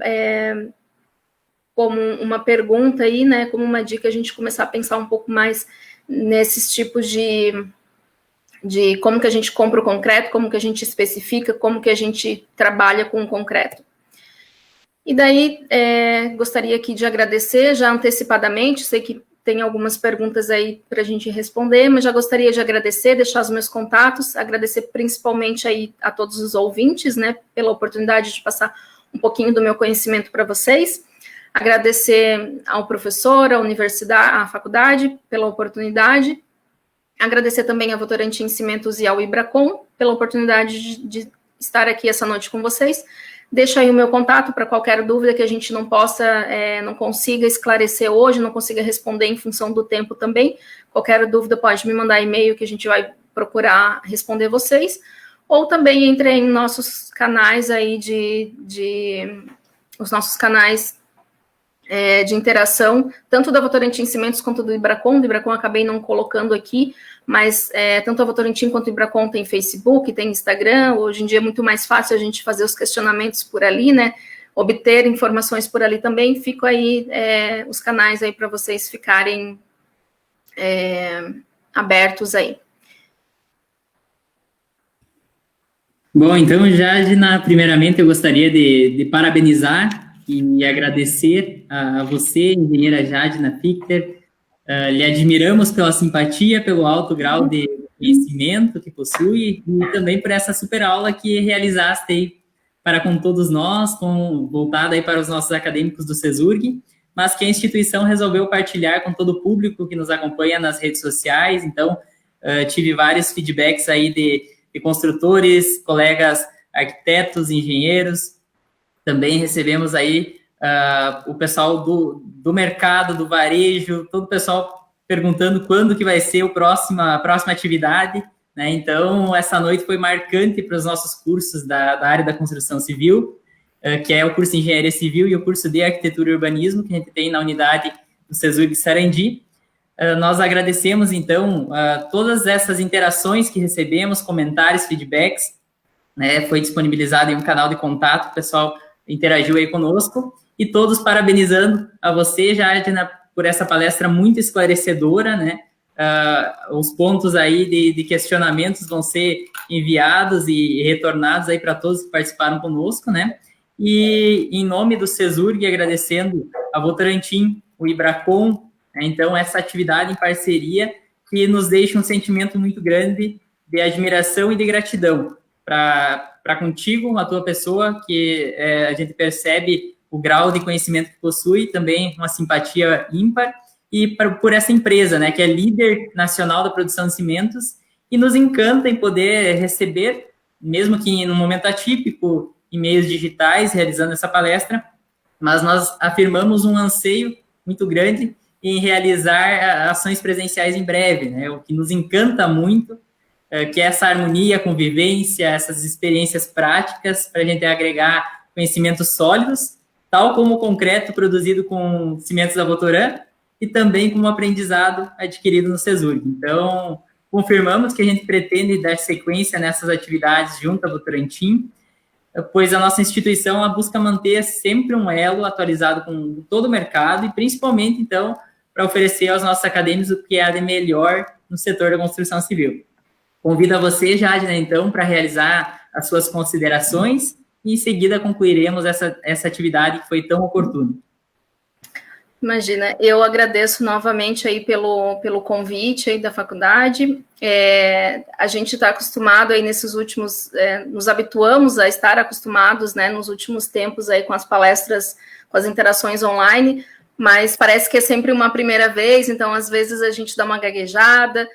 uma pergunta aí, né, como uma dica, a gente começar a pensar um pouco mais nesses tipos de como que a gente compra o concreto, como que a gente especifica, como que a gente trabalha com o concreto. E daí, gostaria aqui de agradecer já antecipadamente, sei que tem algumas perguntas aí para a gente responder, mas já gostaria de agradecer, deixar os meus contatos, agradecer principalmente aí a todos os ouvintes, né, pela oportunidade de passar um pouquinho do meu conhecimento para vocês, agradecer ao professor, à universidade, à faculdade, pela oportunidade, agradecer também à Votorantim Cimentos e ao Ibracon, pela oportunidade de estar aqui essa noite com vocês. Deixo aí o meu contato para qualquer dúvida que a gente não consiga esclarecer hoje, não consiga responder em função do tempo também. Qualquer dúvida pode me mandar e-mail que a gente vai procurar responder vocês. Ou também entre em nossos canais aí os nossos canais de interação, tanto da Votorantim Cimentos quanto do Ibracon. Do Ibracon acabei não colocando aqui, mas tanto a Votorantim quanto o Ibracon tem Facebook, tem Instagram. Hoje em dia é muito mais fácil a gente fazer os questionamentos por ali, né, obter informações por ali também. Fico aí os canais aí para vocês ficarem abertos aí. Bom, então, Jadna, primeiramente eu gostaria de parabenizar e agradecer a você, engenheira Jadna Fichter. Lhe admiramos pela simpatia, pelo alto grau de conhecimento que possui e também por essa super aula que realizaste aí para com todos nós, voltada aí para os nossos acadêmicos do CESURG, mas que a instituição resolveu partilhar com todo o público que nos acompanha nas redes sociais. Então, tive vários feedbacks aí de construtores, colegas arquitetos, engenheiros. Também recebemos aí o pessoal do mercado, do varejo, todo o pessoal perguntando quando que vai ser a próxima atividade, né? Então, essa noite foi marcante para os nossos cursos da área da construção civil, que é o curso de Engenharia Civil e o curso de Arquitetura e Urbanismo, que a gente tem na unidade do CESURG Sarandi. Nós agradecemos, então, todas essas interações que recebemos, comentários, feedbacks, né? Foi disponibilizado em um canal de contato, o pessoal interagiu aí conosco, e todos parabenizando a você, Jadna, por essa palestra muito esclarecedora, né? Os pontos aí de questionamentos vão ser enviados e retornados aí para todos que participaram conosco, né? E em nome do CESURG, agradecendo a Votorantim, o Ibracon, né? Então, essa atividade em parceria que nos deixa um sentimento muito grande de admiração e de gratidão para contigo, a tua pessoa, que a gente percebe o grau de conhecimento que possui, também uma simpatia ímpar, e por essa empresa, né, que é líder nacional da produção de cimentos, e nos encanta em poder receber, mesmo que em um momento atípico, em meios digitais, realizando essa palestra, mas nós afirmamos um anseio muito grande em realizar ações presenciais em breve, né, o que nos encanta muito, que é essa harmonia, convivência, essas experiências práticas, para a gente agregar conhecimentos sólidos, tal como o concreto produzido com cimentos da Votoran, e também como aprendizado adquirido no CESURG. Então, confirmamos que a gente pretende dar sequência nessas atividades junto à Votorantim, pois a nossa instituição ela busca manter sempre um elo atualizado com todo o mercado e, principalmente, então, para oferecer aos nossos acadêmicos o que há de melhor no setor da construção civil. Convido a você, Jadna, então, para realizar as suas considerações e, em seguida, concluiremos essa atividade que foi tão oportuna. Imagina, eu agradeço novamente aí pelo convite aí da faculdade. A gente está acostumado aí nesses últimos, nos habituamos a estar acostumados, né, nos últimos tempos aí com as palestras, com as interações online, mas parece que é sempre uma primeira vez, então às vezes a gente dá uma gaguejada,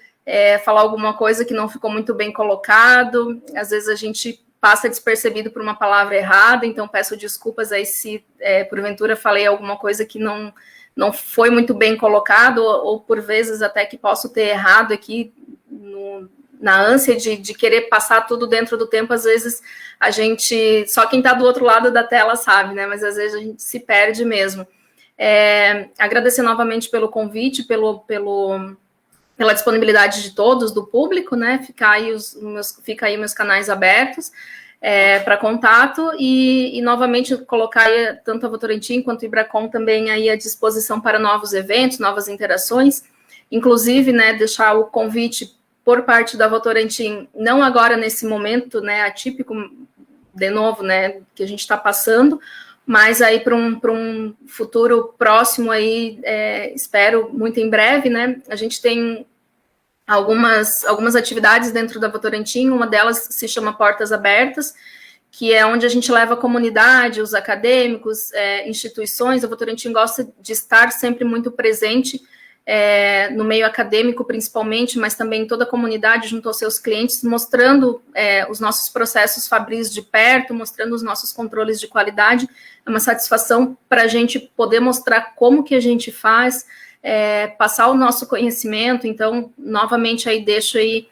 falar alguma coisa que não ficou muito bem colocado, às vezes a gente passa despercebido por uma palavra errada, então peço desculpas aí se porventura falei alguma coisa que não foi muito bem colocado, ou por vezes até que posso ter errado aqui, na ânsia de querer passar tudo dentro do tempo, às vezes a gente, só quem está do outro lado da tela sabe, né, mas às vezes a gente se perde mesmo. Agradecer novamente pelo convite, pela disponibilidade de todos, do público, né, fica aí meus canais abertos para contato e novamente colocar aí, tanto a Votorantim quanto o Ibracon também aí à disposição para novos eventos, novas interações, inclusive, né, deixar o convite por parte da Votorantim, não agora nesse momento, né, atípico, de novo, né, que a gente está passando, mas aí para um futuro próximo aí, espero muito em breve, né, a gente tem algumas atividades dentro da Votorantim, uma delas se chama Portas Abertas, que é onde a gente leva a comunidade, os acadêmicos, instituições. A Votorantim gosta de estar sempre muito presente no meio acadêmico, principalmente, mas também toda a comunidade junto aos seus clientes, mostrando os nossos processos fabris de perto, mostrando os nossos controles de qualidade. É uma satisfação para a gente poder mostrar como que a gente faz, passar o nosso conhecimento. Então, novamente, aí deixo aí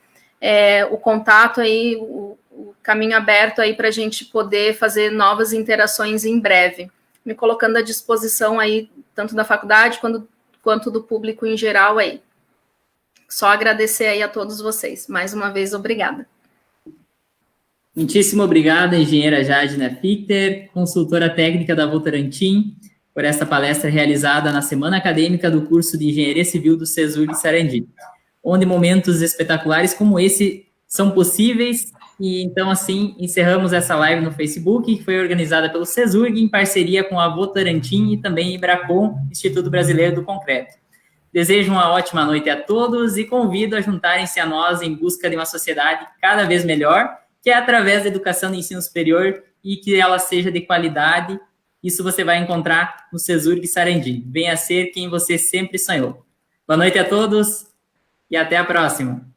o contato aí, o caminho aberto aí para a gente poder fazer novas interações em breve, me colocando à disposição aí, tanto da faculdade quanto do público em geral aí. Só agradecer aí a todos vocês. Mais uma vez, obrigada. Muitíssimo obrigada, engenheira Jadna Fichter, consultora técnica da Votorantim. por essa palestra realizada na Semana Acadêmica do curso de Engenharia Civil do CESURG Sarandi, onde momentos espetaculares como esse são possíveis. E então, assim, encerramos essa live no Facebook, que foi organizada pelo CESURG em parceria com a Votorantim e também Ibracon, Instituto Brasileiro do Concreto. Desejo uma ótima noite a todos e convido a juntarem-se a nós em busca de uma sociedade cada vez melhor, que é através da educação de ensino superior e que ela seja de qualidade. Isso você vai encontrar no CESURG Sarandi. Venha ser quem você sempre sonhou. Boa noite a todos e até a próxima.